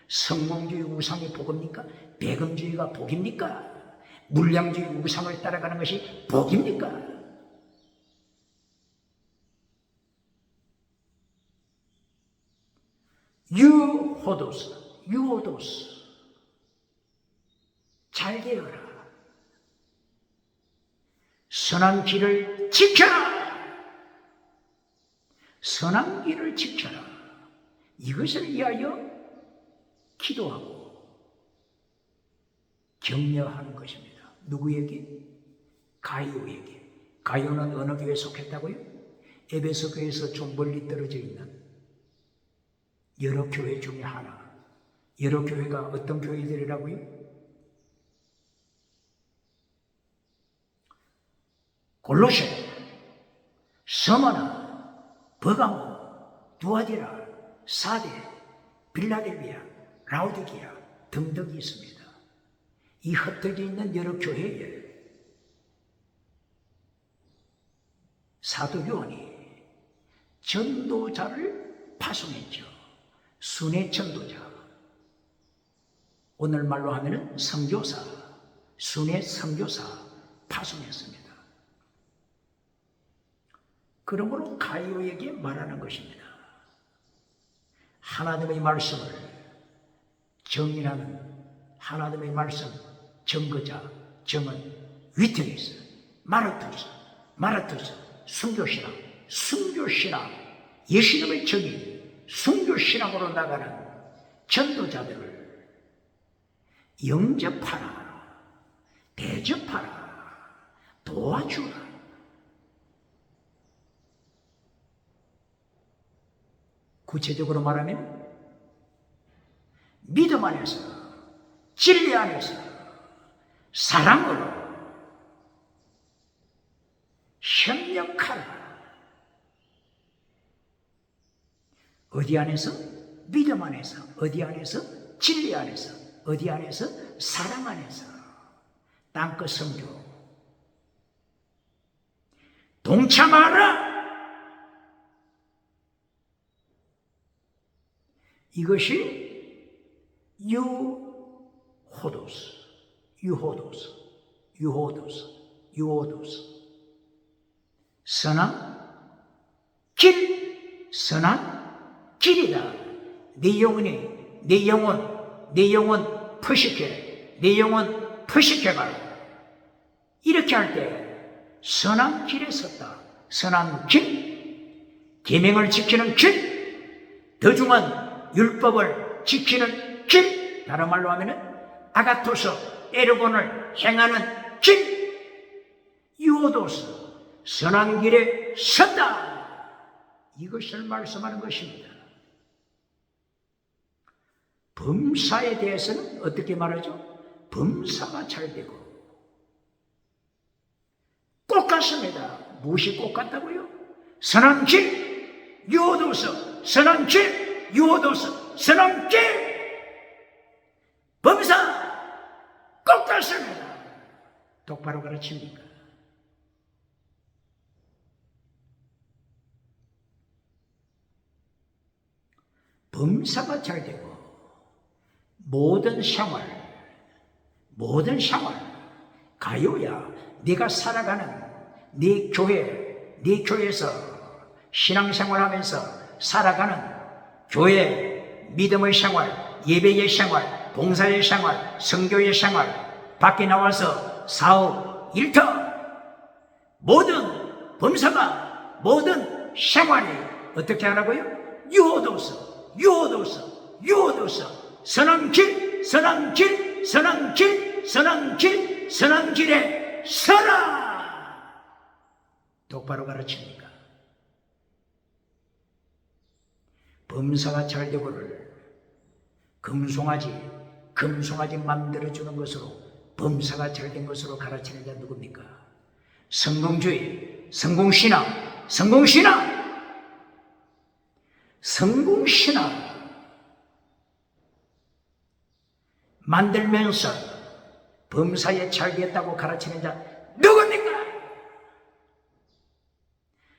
성공주의 우상이 복입니까? 배금주의가 복입니까? 물량주의 우상을 따라가는 것이 복입니까? 유호도스. 잘 되어라. 선한 길을 지켜라. 선한 길을 지켜라. 이것을 위하여 기도하고 격려하는 것입니다. 누구에게? 가이오에게. 가이오는 어느 교회에 속했다고요? 에베소 교회에서 좀 멀리 떨어져 있는 여러 교회 중에 하나. 여러 교회가 어떤 교회들이라고요? 골로새, 서머나, 버가모, 두아디라, 사데, 빌라델비아, 라오디게아 등등이 있습니다. 이 흩어져 있는 여러 교회에 사도 요한이 전도자를 파송했죠. 순회 전도자. 오늘말로 하면은 선교사, 순회 선교사 파송했습니다. 그러므로 가이오에게 말하는 것입니다. 하나님의 말씀을 정인하는 하나님의 말씀 정거자, 정은 위트니스, 마라투스, 순교신앙, 예수님의 정인, 순교신앙으로 나가는 전도자들을 영접하라, 대접하라, 도와주라. 구체적으로 말하면 믿음 안에서, 진리 안에서, 사랑으로 협력하라. 어디 안에서? 믿음 안에서. 어디 안에서? 진리 안에서. 어디 안에서? 사랑 안에서. 땅끝 선교. 동참하라. 이것이 유호도스. 선한 길이다. 내 영혼 포식해가라. 이렇게 할 때 선한 길에 섰다. 선한 길, 계명을 지키는 길, 더중한 율법을 지키는 길, 다른 말로 하면은 아가토스, 에르곤을 행하는 길, 유호도스, 선한 길에 섰다. 이것을 말씀하는 것입니다. 범사에 대해서는 어떻게 말하죠? 범사가 잘 되고 꼭 같습니다. 무엇이 꼭 같다고요? 선한 길, 유호도스, 선한 길, 유호도스, 선한 길, 범사 꼭 같습니다. 똑바로 가르칩니까? 범사가 잘 되고 모든 생활, 모든 생활, 가요야, 네가 살아가는 네 교회, 네 교회에서 신앙생활하면서 살아가는 교회, 믿음의 생활, 예배의 생활, 봉사의 생활, 선교의 생활, 밖에 나와서 사업, 일터, 모든 범사가 모든 생활이 어떻게 하라고요? 유호도서, 유호도서, 유호도서, 선한 길, 선한 길, 선한 길, 선한 길, 선한 길에 서라! 똑바로 가르칩니까? 범사가 잘 되고를 금송아지 만들어주는 것으로 범사가 잘 된 것으로 가르치는 자 누굽니까? 성공주의, 성공신앙, 성공신앙 만들면서 범사에 잘 됐다고 가르치는 자 누굽니까?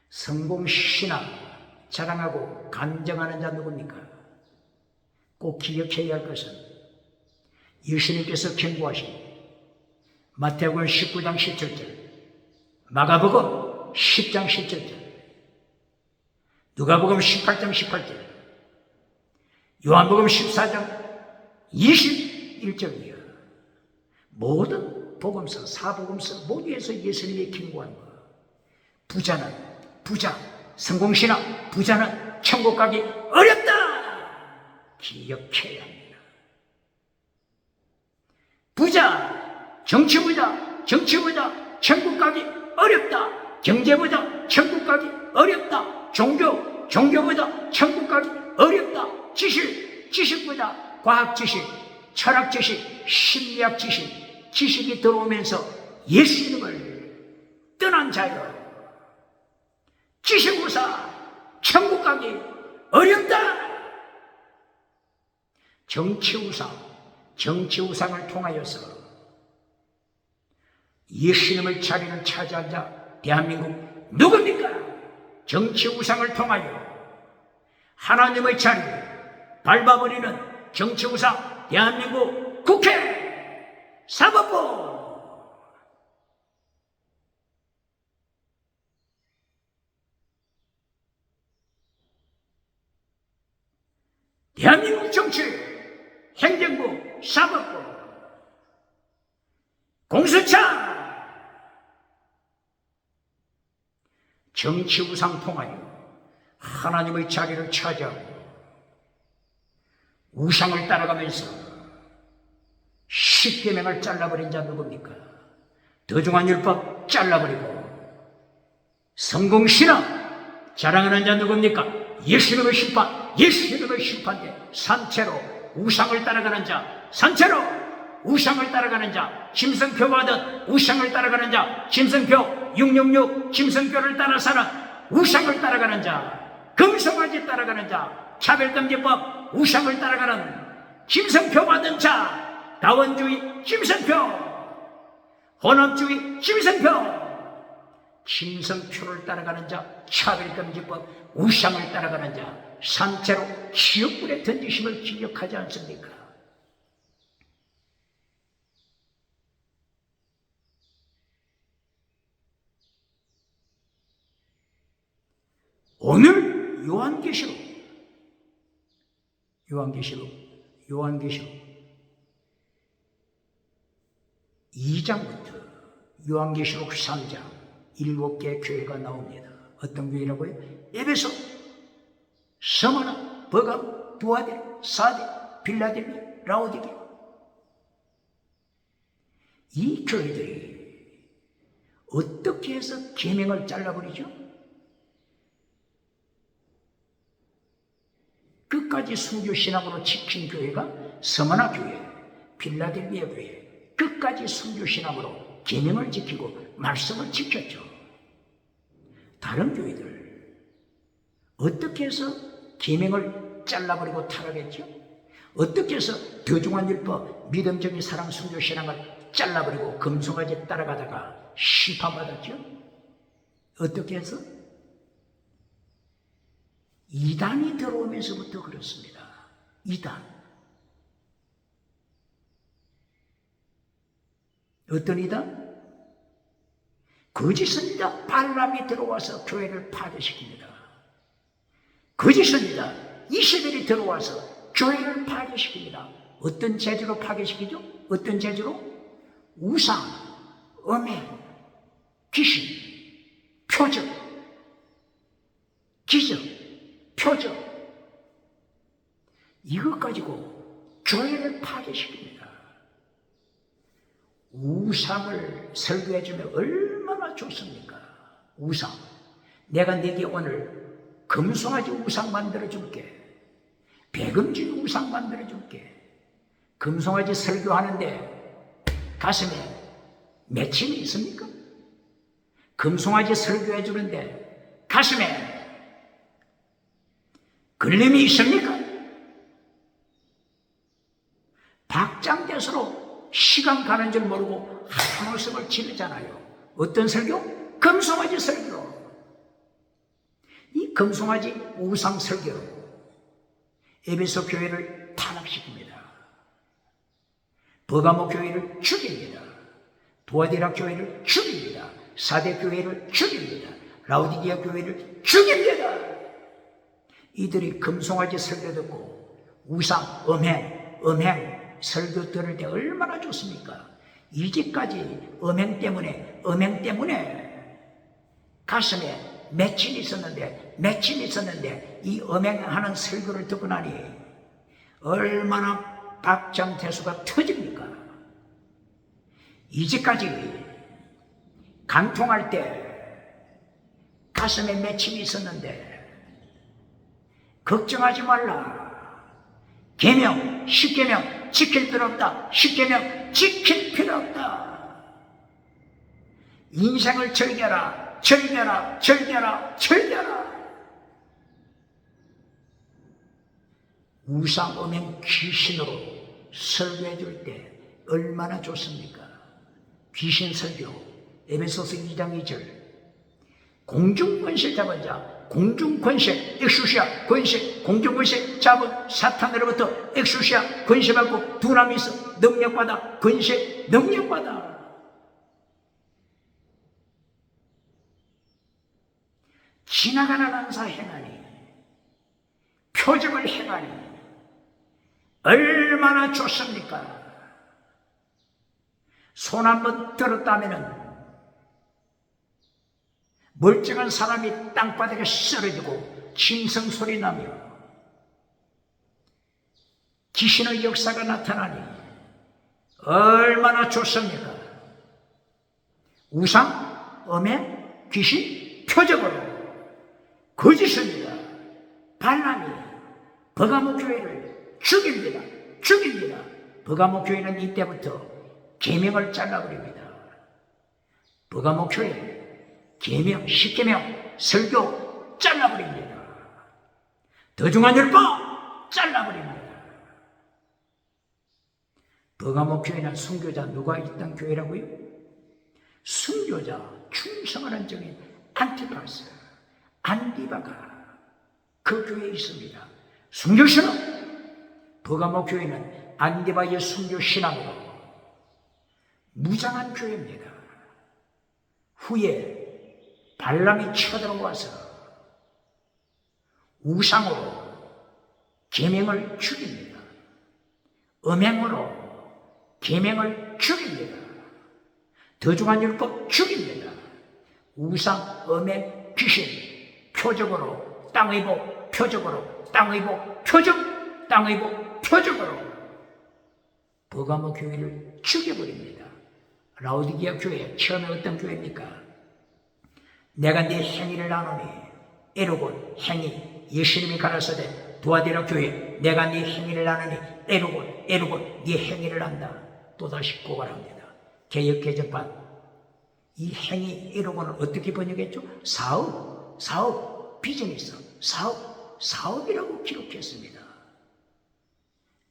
성공신앙 자랑하고 간증하는 자 누굽니까? 꼭 기억해야 할 것은 예수님께서 경고하신 마태복음 19장 17절, 마가복음 10장 17절, 누가복음 18장 18절, 요한복음 14장 21절이야. 모든 복음서, 사복음서 모두에서 예수님이 경고한 것. 부자, 성공신앙, 부자는 천국 가기 어렵다! 기억해야 합니다. 부자, 정치부자, 천국 가기 어렵다. 경제부자, 천국 가기 어렵다. 종교부자, 천국 가기 어렵다. 지식부자, 과학 지식, 철학 지식, 심리학 지식, 지식이 들어오면서 예수님을 떠난 자요. 지식우사, 천국 가기 어렵다. 정치우상을 통하여서 예수님의 자리를 차지한 자 대한민국 누굽니까? 정치우상을 통하여 하나님의 자리를 밟아버리는 정치우상 대한민국 국회, 사법부. 대한민국 정치, 행정부, 사법부, 공수처, 정치우상 통하여 하나님의 자리를 차지하고 우상을 따라가면서 십계명을 잘라버린 자 누굽니까? 더중한 율법 잘라버리고 성공신앙 자랑하는 자 누굽니까? 예수님의 심판대 산채로 우상을 따라가는 자, 짐승표 받은 우상을 따라가는 자, 짐승표 666 짐승표를 따라 사는 우상을 따라가는 자, 금송아지 따라가는 자, 차별금지법 우상을 따라가는 짐승표 받은 자, 다원주의 짐승표, 혼합주의 짐승표를 따라가는 자, 차별금지법 우상을 따라가는 자, 산채로 지옥불에 던지심을 기억하지 않습니까? 오늘 요한계시록 2장부터 요한계시록 3장 7개 교회가 나옵니다. 어떤 교회라고요? 에베소, 스무나, 버감, 두아데, 사데, 빌라델비, 라오디게. 이 교회들이 어떻게 해서 계명을 잘라버리죠? 끝까지 순교신앙으로 지킨 교회가 스무나 교회, 빌라델비아 교회, 끝까지 순교신앙으로 계명을 지키고 말씀을 지켰죠. 다른 교회들 어떻게 해서 계명을 잘라버리고 타락했죠? 어떻게 해서 더중한 율법, 믿음, 정의, 사랑, 순교, 신앙을 잘라버리고 금송아지 따라가다가 심판받았죠? 어떻게 해서? 이단이 들어오면서부터 그렇습니다. 이단. 어떤 이다? 거짓은 이다. 발람이 들어와서 교회를 파괴시킵니다. 거짓은 이다. 이세벨이 들어와서 교회를 파괴시킵니다. 어떤 재주로 파괴시키죠? 어떤 재주로? 우상, 음행, 귀신, 표적, 기적, 표적, 이것 가지고 교회를 파괴시킵니다. 우상을 설교해주면 얼마나 좋습니까? 우상. 내가 네게 오늘 금송아지 우상 만들어줄게. 백음진 우상 만들어줄게. 금송아지 설교하는데 가슴에 맺힘이 있습니까? 금송아지 설교해주는데 가슴에 걸림이 있습니까? 박장대소로 시간 가는 줄 모르고 한숨을 지르잖아요. 어떤 설교? 금송아지 설교. 이 금송아지 우상 설교로 에베소 교회를 타락시킵니다. 버가모 교회를 죽입니다. 두아디라 교회를 죽입니다. 사대 교회를 죽입니다. 라우디게아 교회를 죽입니다. 이들이 금송아지 설교 듣고 우상, 음행 설교 들을 때 얼마나 좋습니까? 이제까지 음행 때문에 가슴에 맺힘이 있었는데 이 음행하는 설교를 듣고 나니 얼마나 박장대소가 터집니까? 이제까지 간통할 때 가슴에 맺힘이 있었는데 걱정하지 말라. 계명, 10계명 지킬 필요 없다. 10계명 지킬 필요 없다. 인생을 즐겨라. 우상, 음행, 귀신으로 설교해 줄 때 얼마나 좋습니까? 귀신 설교, 에베소서 2장 2절. 공중권세 잡은 자, 공중권세, 엑수시아, 권세, 공중권세 잡은 사탄으로부터 엑수시아, 권세 받고 두나미 있어, 능력받아, 권세, 능력받아. 지나가는 안사 행하니, 표적을 행하니, 얼마나 좋습니까? 손 한번 들었다면은 멀쩡한 사람이 땅바닥에 쓰러지고 짐승 소리 나며 귀신의 역사가 나타나니 얼마나 좋습니까? 우상, 음행, 귀신, 표적으로 거짓입니다. 발람이 버가모 교회를 죽입니다. 버가모 교회는 이때부터 계명을 잘라버립니다. 버가모 교회 계명, 10계명 설교 잘라버립니다. 더중한 율법 잘라버립니다. 버가모 교회는 순교자 누가 있던 교회라고요? 순교자 충성하는 정인 안티파스, 안디바가 그 교회에 있습니다. 순교신앙. 버가모 교회는 안디바의 순교신앙으로 무장한 교회입니다. 후에 발람이 쳐들어와서 우상으로 계명을 죽입니다. 음행으로 계명을 죽입니다. 더중한 율법 죽입니다. 우상, 음행, 귀신, 표적으로 땅의 복, 표적으로 땅의 복, 땅의 복, 표적으로 버가모 교회를 죽여버립니다. 라우디게아 교회 처음에 어떤 교회입니까? 내가 네 행위를 나누니 에르곤 행위 예수님이 가라사대 두아디라 교회 내가 네 행위를 나누니 에르곤 네 행위를 안다. 또다시 고발합니다. 개역 개정판 이 행위 에르곤을 어떻게 번역했죠? 사업 비즈니스 사업이라고 기록했습니다.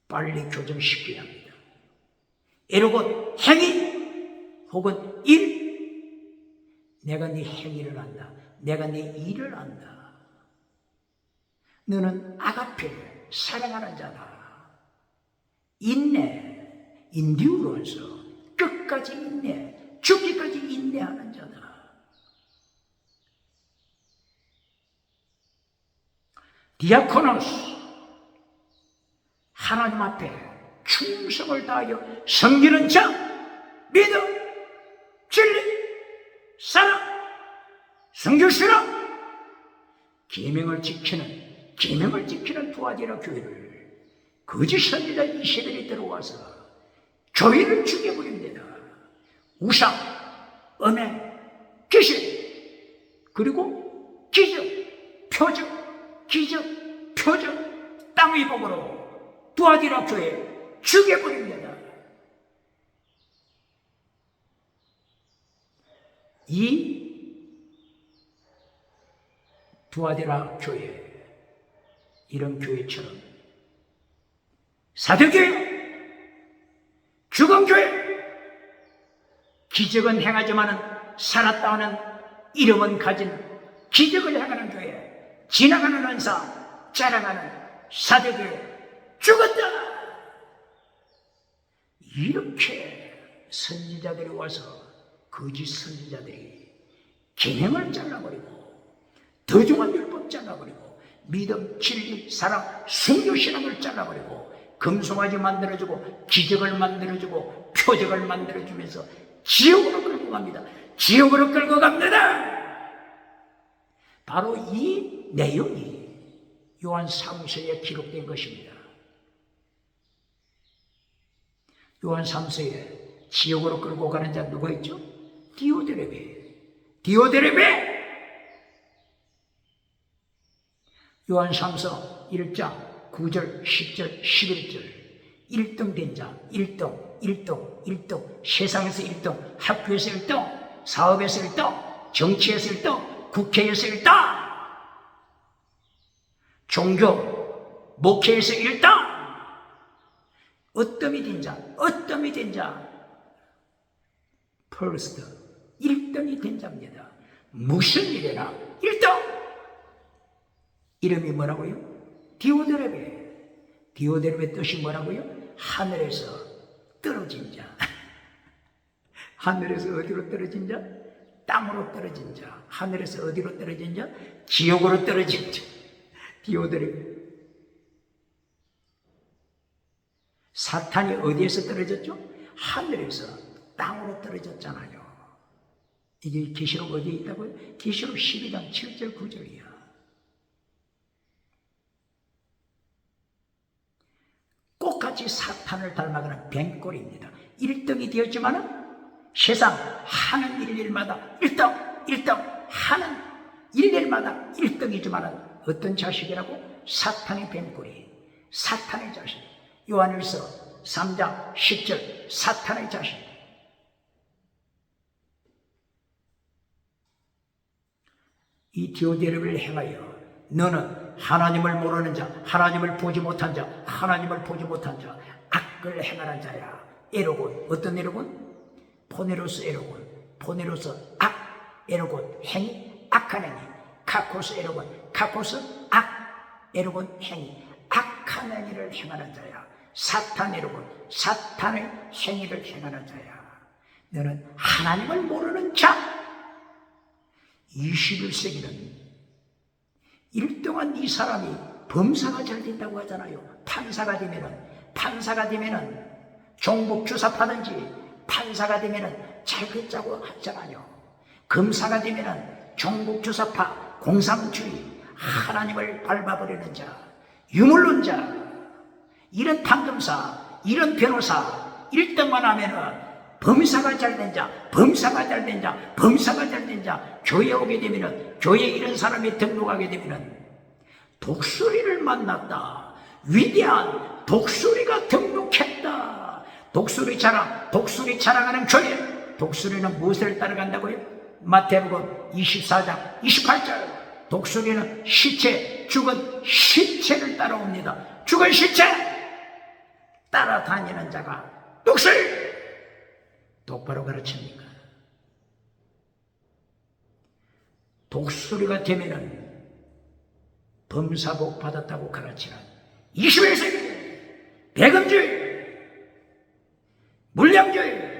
빨리 교정시켜야 합니다. 에르곤 행위 혹은 일 내가 네 행위를 안다. 내가 네 일을 안다. 너는 아가페를 사랑하는 자다. 인내, 인디우런스 끝까지 끝까지 인내, 죽기까지 인내하는 자다. 디아코노스, 하나님 앞에 충성을 다하여 섬기는 자, 믿음, 진리, 사랑, 성교신앙, 계명을 지키는 두아디라 교회를 거짓 선지자 이세벨이 들어와서 교회를 죽여버립니다. 우상, 음행, 귀신, 그리고 기적, 표적, 땅의 복으로 두아디라 교회 죽여버립니다. 이 두아디라 교회, 이런 교회처럼 사도교회, 죽음교회, 기적은 행하지만은 살았다 하는 이름은 가진 기적을 행하는 교회, 지나가는 은사 자랑하는 사도교회, 죽었다. 이렇게 선지자들이 와서 거짓 선지자들이 계명을 잘라버리고 더중한 율법 잘라버리고 믿음, 진리, 사랑, 순교신앙을 잘라버리고 금송아지 만들어주고 기적을 만들어주고 표적을 만들어주면서 지옥으로 끌고 갑니다. 지옥으로 끌고 갑니다. 바로 이 내용이 요한 사무서에 기록된 것입니다. 요한 사무서에 지옥으로 끌고 가는 자 누가 있죠? 디오드레베. 요한 사무서 1장 9절, 10절, 11절. 1등 된 자, 1등, 세상에서 1등, 학교에서 1등, 사업에서 1등, 정치에서 1등, 국회에서 1등, 종교, 목회에서 1등, 어떠미 된 자, 퍼스트, 1등이 된 자입니다. 무슨 일이나 1등! 이름이 뭐라고요? 디오드레베 뜻이 뭐라고요? 하늘에서 떨어진 자. 하늘에서 어디로 떨어진 자? 땅으로 떨어진 자. 하늘에서 어디로 떨어진 자? 지옥으로 떨어진 자. 디오드레베. 사탄이 어디에서 떨어졌죠? 하늘에서 땅으로 떨어졌잖아요. 이게 계시록 어디에 있다고요? 계시록 12장 7절 9절이야. 똑같이 사탄을 닮아가는 뱀꼴입니다. 1등이 되었지만은 세상 하는 일마다 1등 하는 일마다 1등이지만은 어떤 자식이라고? 사탄의 뱀꼴이, 사탄의 자식. 요한일서 3장 10절 사탄의 자식. 이 디오드레베를 행하여 너는 하나님을 모르는 자, 하나님을 보지 못한 자, 악을 행하는 자야. 에로곤, 어떤 에로곤? 포네로스 에로곤, 포네로스 악, 에로곤 행위, 악한 행위. 카코스 에로곤, 카코스 악, 에로곤 행위, 악한 행위를 행하는 자야. 사탄 에로곤, 사탄의 행위를 행하는 자야. 너는 하나님을 모르는 자. 21세기는 1등한 이 사람이 범사가 잘 된다고 하잖아요. 판사가 되면은 종북 주사파든지 판사가 되면은 잘 됐다고 하잖아요. 검사가 되면은 종북 주사파, 공산주의, 하나님을 밟아버리는 자, 유물론자, 이런 판검사, 이런 변호사 1등만 하면은 범사가 잘 된 자, 교회에 오게 되면은, 교회에 이런 사람이 등록하게 되면은, 독수리를 만났다. 위대한 독수리가 등록했다. 독수리 자랑하는 교회. 독수리는 무엇을 따라간다고요? 마태복음 24장 28절. 독수리는 죽은 시체를 따라옵니다. 죽은 시체! 따라다니는 자가 독수리! 똑바로 가르칩니까? 독수리가 되면은 범사복 받았다고 가르치는 21세기 배금주의, 물량주의,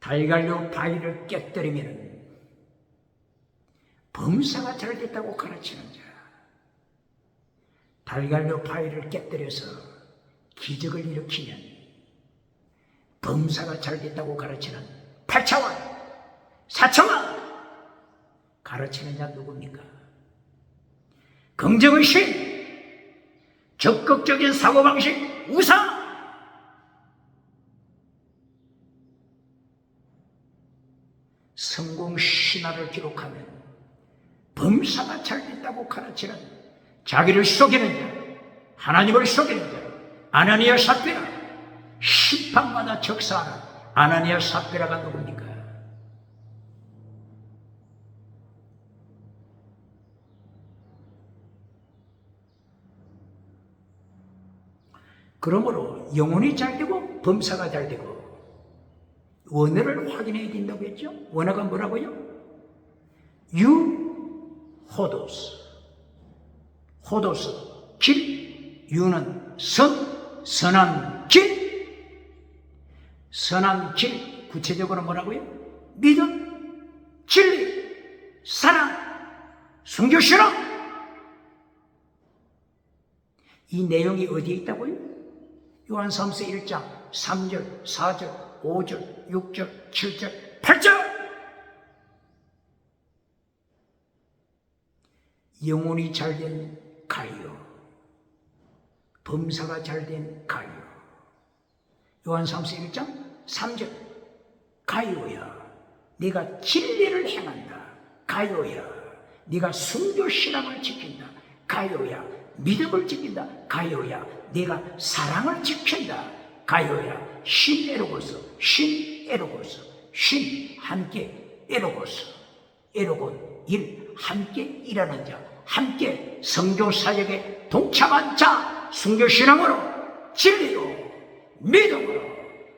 달걀로 바위를 깨뜨리면 범사가 잘 됐다고 가르치는 자, 달걀로 바위를 깨뜨려서 기적을 일으키면 범사가 잘 됐다고 가르치는 8차원, 4차원 가르치는 자 누굽니까? 긍정의식, 적극적인 사고방식, 우상, 성공 신화를 기록하면 범사가 잘 됐다고 가르치는 자기를 속이는 자, 하나님을 속이는 자, 아나니아 삽비라, 심판마다 적사하는 아나니아 삽비라가 누굽니까? 그러므로 영혼이 잘 되고 범사가 잘 되고 원어를 확인해야 된다고 했죠? 원어가 뭐라고요? 호도스, 호도스, 길, 유는 선, 선한 길, 선한 길, 구체적으로 뭐라고요? 믿음, 진리, 사랑, 순교신앙. 이 내용이 어디에 있다고요? 요한사도서 1장 3절, 4절, 5절, 6절, 7절, 8절. 영혼이 잘된 가이오, 범사가 잘된 가이오. 요한사도서 1장 3절, 가이오야, 네가 진리를 행한다. 가이오야, 네가 순교신앙을 지킨다. 가이오야, 믿음을 지킨다. 가이오야, 네가 사랑을 지킨다. 가이오야, 신 에로고스, 신 에로고스, 신 함께 에로고스, 에로곤 일, 함께 일하는 자, 함께 성교 사역에 동참한 자, 순교신앙으로, 진리로, 믿음으로,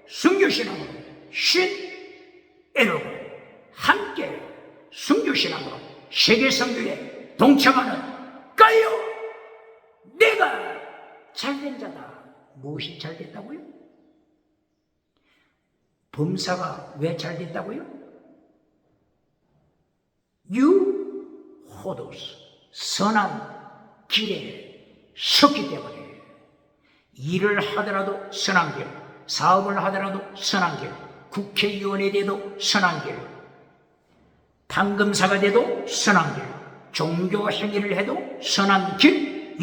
순교신앙으로, 신 에로곤 함께 순교신앙으로 세계 선교에 동참하는 가이오, 내가 잘된 자다. 무엇이 잘됐다고요? 범사가 왜 잘됐다고요? 호도스, 선한 길에 섰기 때문에 일을 하더라도 선한 길, 사업을 하더라도 선한 길, 국회의원이 돼도 선한 길, 판검사가 돼도 선한 길, 종교 행위를 해도 선한 길,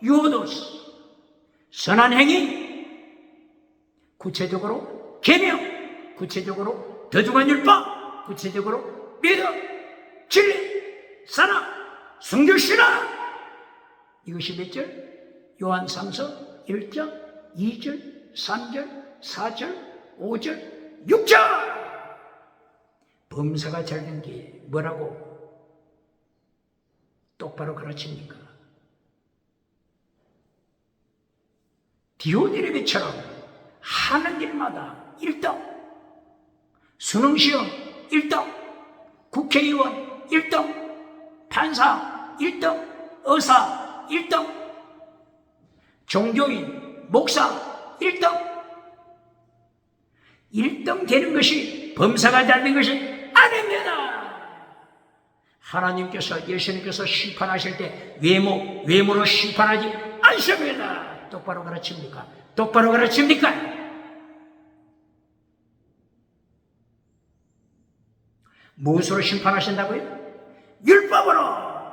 유호도스, 선한 행위, 구체적으로 계명, 구체적으로 더중한 율법, 구체적으로 믿음, 진리, 사랑, 순교신앙. 이것이 몇 절? 요한삼서 1장, 2절, 3절, 4절, 5절, 6절. 범사가 잘된 게 뭐라고 똑바로 가르칩니까? 디오드레베처럼 하는 일마다 1등, 수능시험 1등, 국회의원 1등, 판사 1등, 의사 1등, 종교인, 목사 1등. 1등 되는 것이 범사가 잘 된 것이 아닙니다. 하나님께서, 예수님께서 심판하실 때 외모로 심판하지 않습니다. 똑바로 가르칩니까? 똑바로 가르칩니까? 무엇으로 심판하신다고요? 율법으로.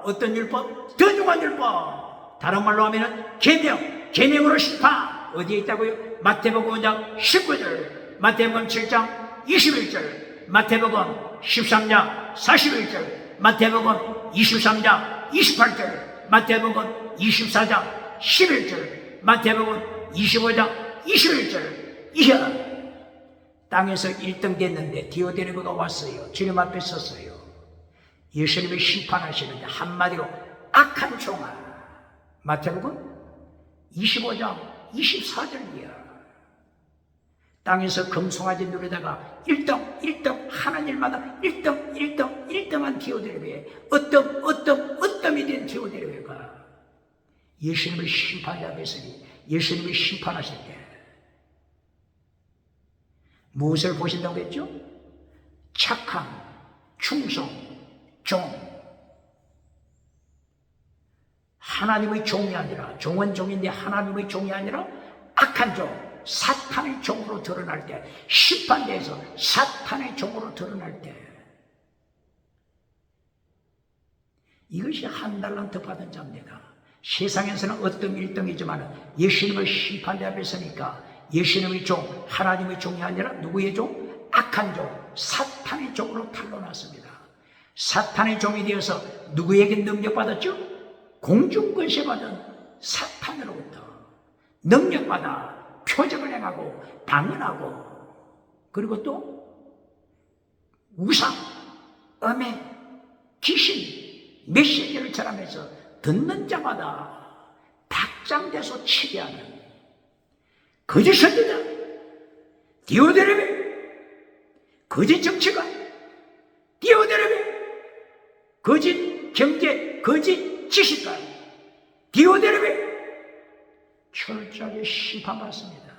어떤 율법? 더중한 율법. 다른 말로 하면 계명으로 심판. 어디에 있다고요? 마태복음 5장 19절, 마태복음 7장 21절, 마태복음 13장 41절, 마태복음 23장 28절, 마태복음 24장 11절, 마태복음 25장 21절. 이야, 땅에서 1등 됐는데 디오드레베가 왔어요. 주님 앞에 섰어요. 예수님이 심판하시는데 한마디로 악한 종아. 마태복음 25장 24절이야. 땅에서 금송아지 누리다가 1등 하는 일마다 1등한 디오드레베, 어떤 된 디오드레베가 예수님을 심판하게 했으니 예수님이 심판하실 때 무엇을 보신다고 했죠? 착함, 충성, 종. 하나님의 종이 아니라, 종은 종인데 하나님의 종이 아니라 악한 종, 사탄의 종으로 드러날 때, 심판대에서 사탄의 종으로 드러날 때, 이것이 한 달란트 받은 자입니다. 세상에서는 어떤 1등이지만 예수님의 심판대 앞에 서니까 예수님의 종, 하나님의 종이 아니라 누구의 종? 악한 종, 사탄의 종으로 탄로났습니다. 사탄의 종이 되어서 누구에게 능력받았죠? 공중권세 받은 사탄으로부터 능력받아 표적을 행하고 방언하고, 그리고 또 우상, 음해, 귀신, 메시지를 전하면서 듣는 자마다 박장대소 치게하는 거짓 선지자, 디오드레베, 거짓 정치가, 디오드레베, 거짓 경제, 거짓 지식가, 디오드레베, 철저하게 심판받습니다.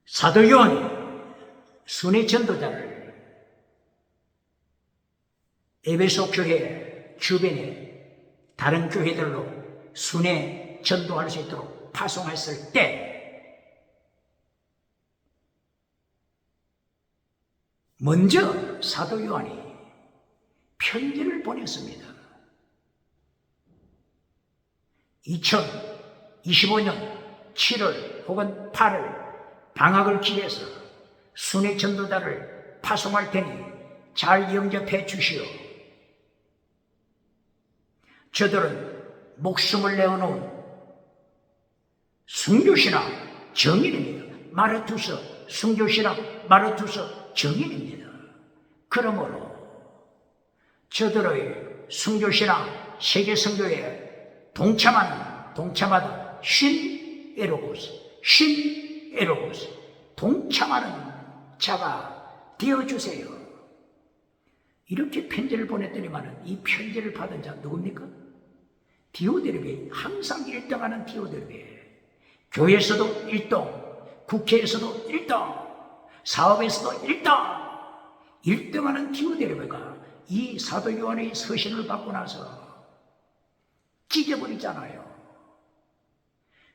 사도 요한이 순회 전도자를 에베소 교회 주변에 다른 교회들로 순회 전도할 수 있도록 파송했을 때 먼저 사도 요한이 편지를 보냈습니다. 2025년 7월 혹은 8월 방학을 기해서 순회 전도자를 파송할 테니 잘 영접해 주시오. 저들은 목숨을 내어놓은 순교신앙 정인입니다. 마르투스 순교신앙 마르투스 정인입니다. 그러므로 저들의 순교신앙 세계 선교에 동참하다 에로고스 동참하는 자가 되어주세요. 이렇게 편지를 보냈더니만 이 편지를 받은 자 누굽니까? 디오드레베, 항상 1등하는 디오드레베. 교회에서도 1등, 국회에서도 1등, 사업에서도 1등. 1등하는 디오드레베가 이 사도 요한의 서신을 받고 나서 찢어버리잖아요.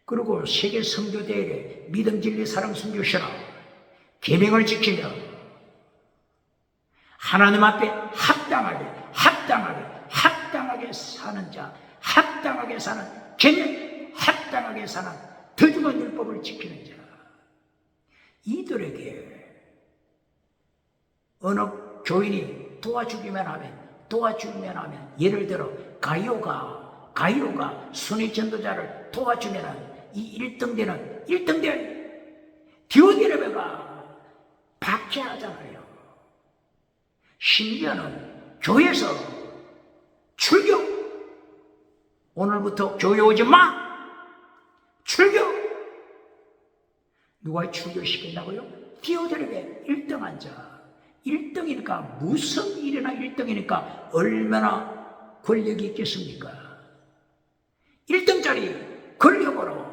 그리고 세계 선교대회에 믿음 진리 사랑 순교신앙 계명을 지키며 하나님 앞에 합당하게 사는 자, 합당하게 사는 계명, 합당하게 사는 더중한 율법을 지키는 자, 이들에게 어느 교인이 도와주기만 하면 예를 들어 가이오가 순회 전도자를 도와주면 이 1등된 디오드레베가 박해하잖아요. 심지어는 교회에서 출교, 오늘부터 교회 오지 마! 출교! 누가 출교시킨다고요? 디오드레베 1등한 자. 1등이니까 무슨 일이나 1등이니까 얼마나 권력이 있겠습니까? 1등짜리 권력으로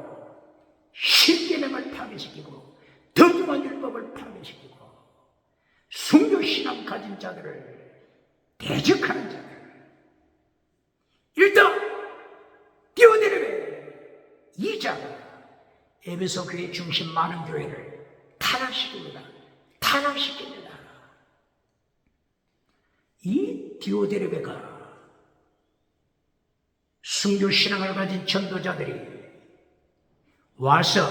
십계명을 파괴시키고 더중한 율법을 파괴시키고 순교신앙 가진 자들을 대적하는 자들 1등 디오드레베, 이 자가 에베소 교회 중심 많은 교회를 타락시킵니다. 이 디오드레베가 순교신앙을 가진 전도자들이 와서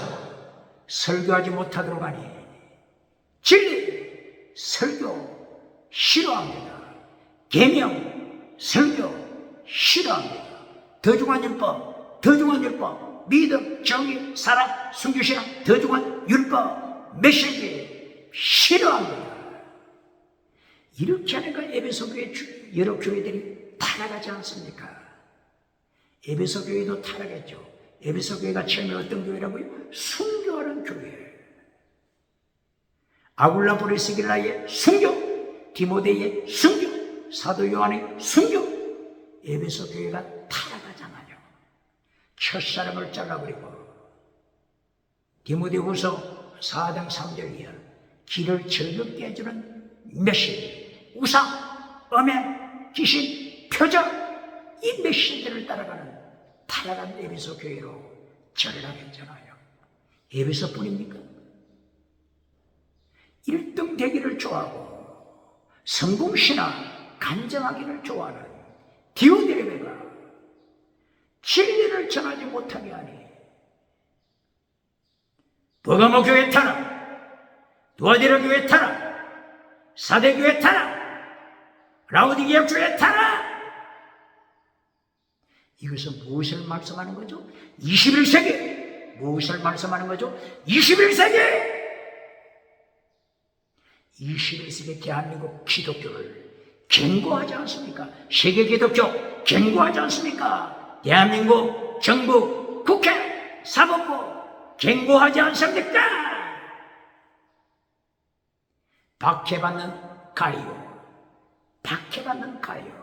설교하지 못하도록 하니 진리 설교 싫어합니다. 계명 설교 싫어합니다. 더중한 율법, 믿음, 정의, 사랑, 순교신앙, 더중한 율법, 메시지 싫어합니다. 이렇게 하니까 에베소 교회 여러 교회들이 타락하지 않습니까? 에베소 교회도 타락했죠. 에베소 교회가 처음에 어떤 교회라고요? 순교하는 교회. 아굴라 브리스길라의 순교, 디모데의 순교, 사도 요한의 순교. 에베소 교회가 타락하잖아요. 첫사랑을 잘라버리고 디모데후서 4장 3절이야. 길을 즐겁게 해주는 메시지, 우상, 음행, 귀신, 표적, 이 메시지를 따라가는 타락한 에베소 교회로 전락했잖아요. 에베소뿐입니까? 1등 되기를 좋아하고 성공시나 간증하기를 좋아하는 디오데레베가 진리를 전하지 못하게 하니 버가모 교회 타락, 두아디라 교회 타락, 사대 교회 타락, 라우디게아 교회 타락. 이것은 무엇을 말씀하는 거죠? 21세기 무엇을 말씀하는 거죠? 21세기 21세기 대한민국 기독교를 경고하지 않습니까? 세계 기독교 경고하지 않습니까? 대한민국 정부, 국회, 사법부 경고하지 않습니까? 박해받는 가요, 박해받는 가요.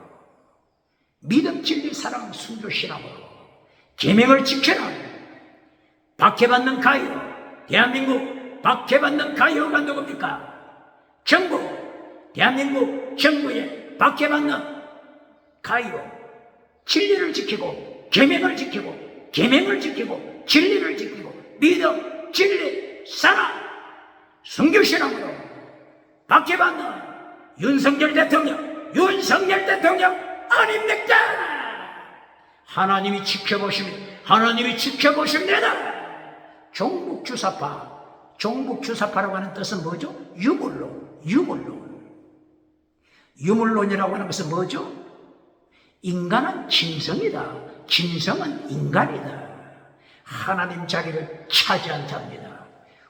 믿음, 진리, 사랑, 순교, 신앙으로 계명을 지켜라. 박해받는 가요. 대한민국 박해받는 가요가 누굽니까? 정부, 대한민국 정부에 박해받는 가요. 진리를 지키고 계명을 지키고 계명을 지키고 진리를 지키고 믿음, 진리, 사랑, 순교, 신앙으로 박해받는 윤석열 대통령 아닙니까? 하나님이 지켜보십니다. 종북주사파라고 하는 뜻은 뭐죠? 유물론이라고 하는 것은 뭐죠? 인간은 짐승이다. 짐승은 인간이다. 하나님 자리를 차지한 자입니다.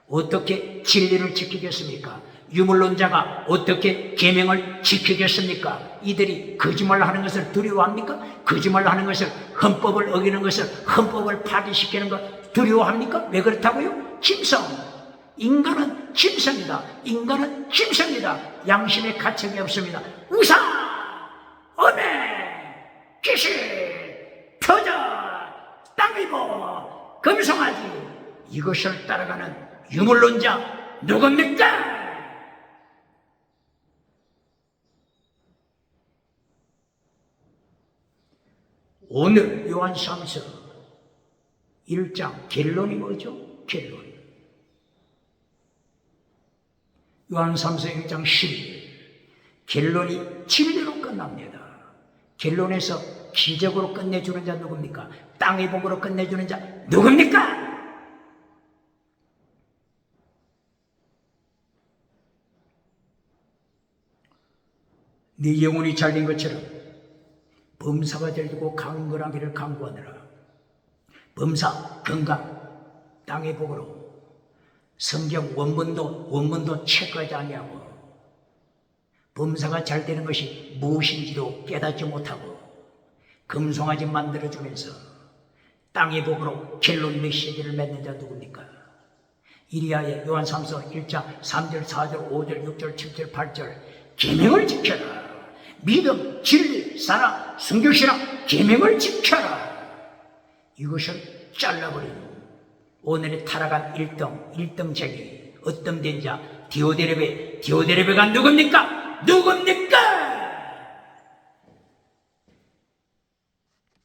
어떻게 진리를 지키겠습니까? 유물론자가 어떻게 계명을 지키겠습니까? 이들이 거짓말하는 것을 두려워합니까? 거짓말하는 것을, 헌법을 어기는 것을, 헌법을 파기시키는 것 두려워합니까? 왜 그렇다고요? 짐승. 인간은 짐승이다. 인간은 짐승이다. 양심의 가책이 없습니다. 우상, 음행, 귀신, 표적, 땅이보, 금송아지, 이것을 따라가는 유물론자 누굽니까? 오늘 요한삼서 1장 결론이 뭐죠? 결론. 요한삼서 1장 12절 결론이 진리로 끝납니다. 결론에서 기적으로 끝내주는 자 누굽니까? 땅의 복으로 끝내주는 자 누굽니까? 네 영혼이 잘린 것처럼 범사가 되고 강건하기를 강구하느라. 범사, 건강, 땅의 복으로 성경 원문도 체크하지 아니하고 범사가 잘 되는 것이 무엇인지도 깨닫지 못하고 금송아지 만들어주면서 땅의 복으로 결론 메시지를 맺는 자 누굽니까? 이리하여 요한삼서 1장 3절, 4절, 5절, 6절, 7절, 8절 계명을 지켜라. 믿음, 진리, 사랑, 순교, 신앙, 계명을 지켜라. 이것을 잘라버리는 오늘의 타락한 1등쟁이, 어떤 된 자, 디오데레베가 누굽니까?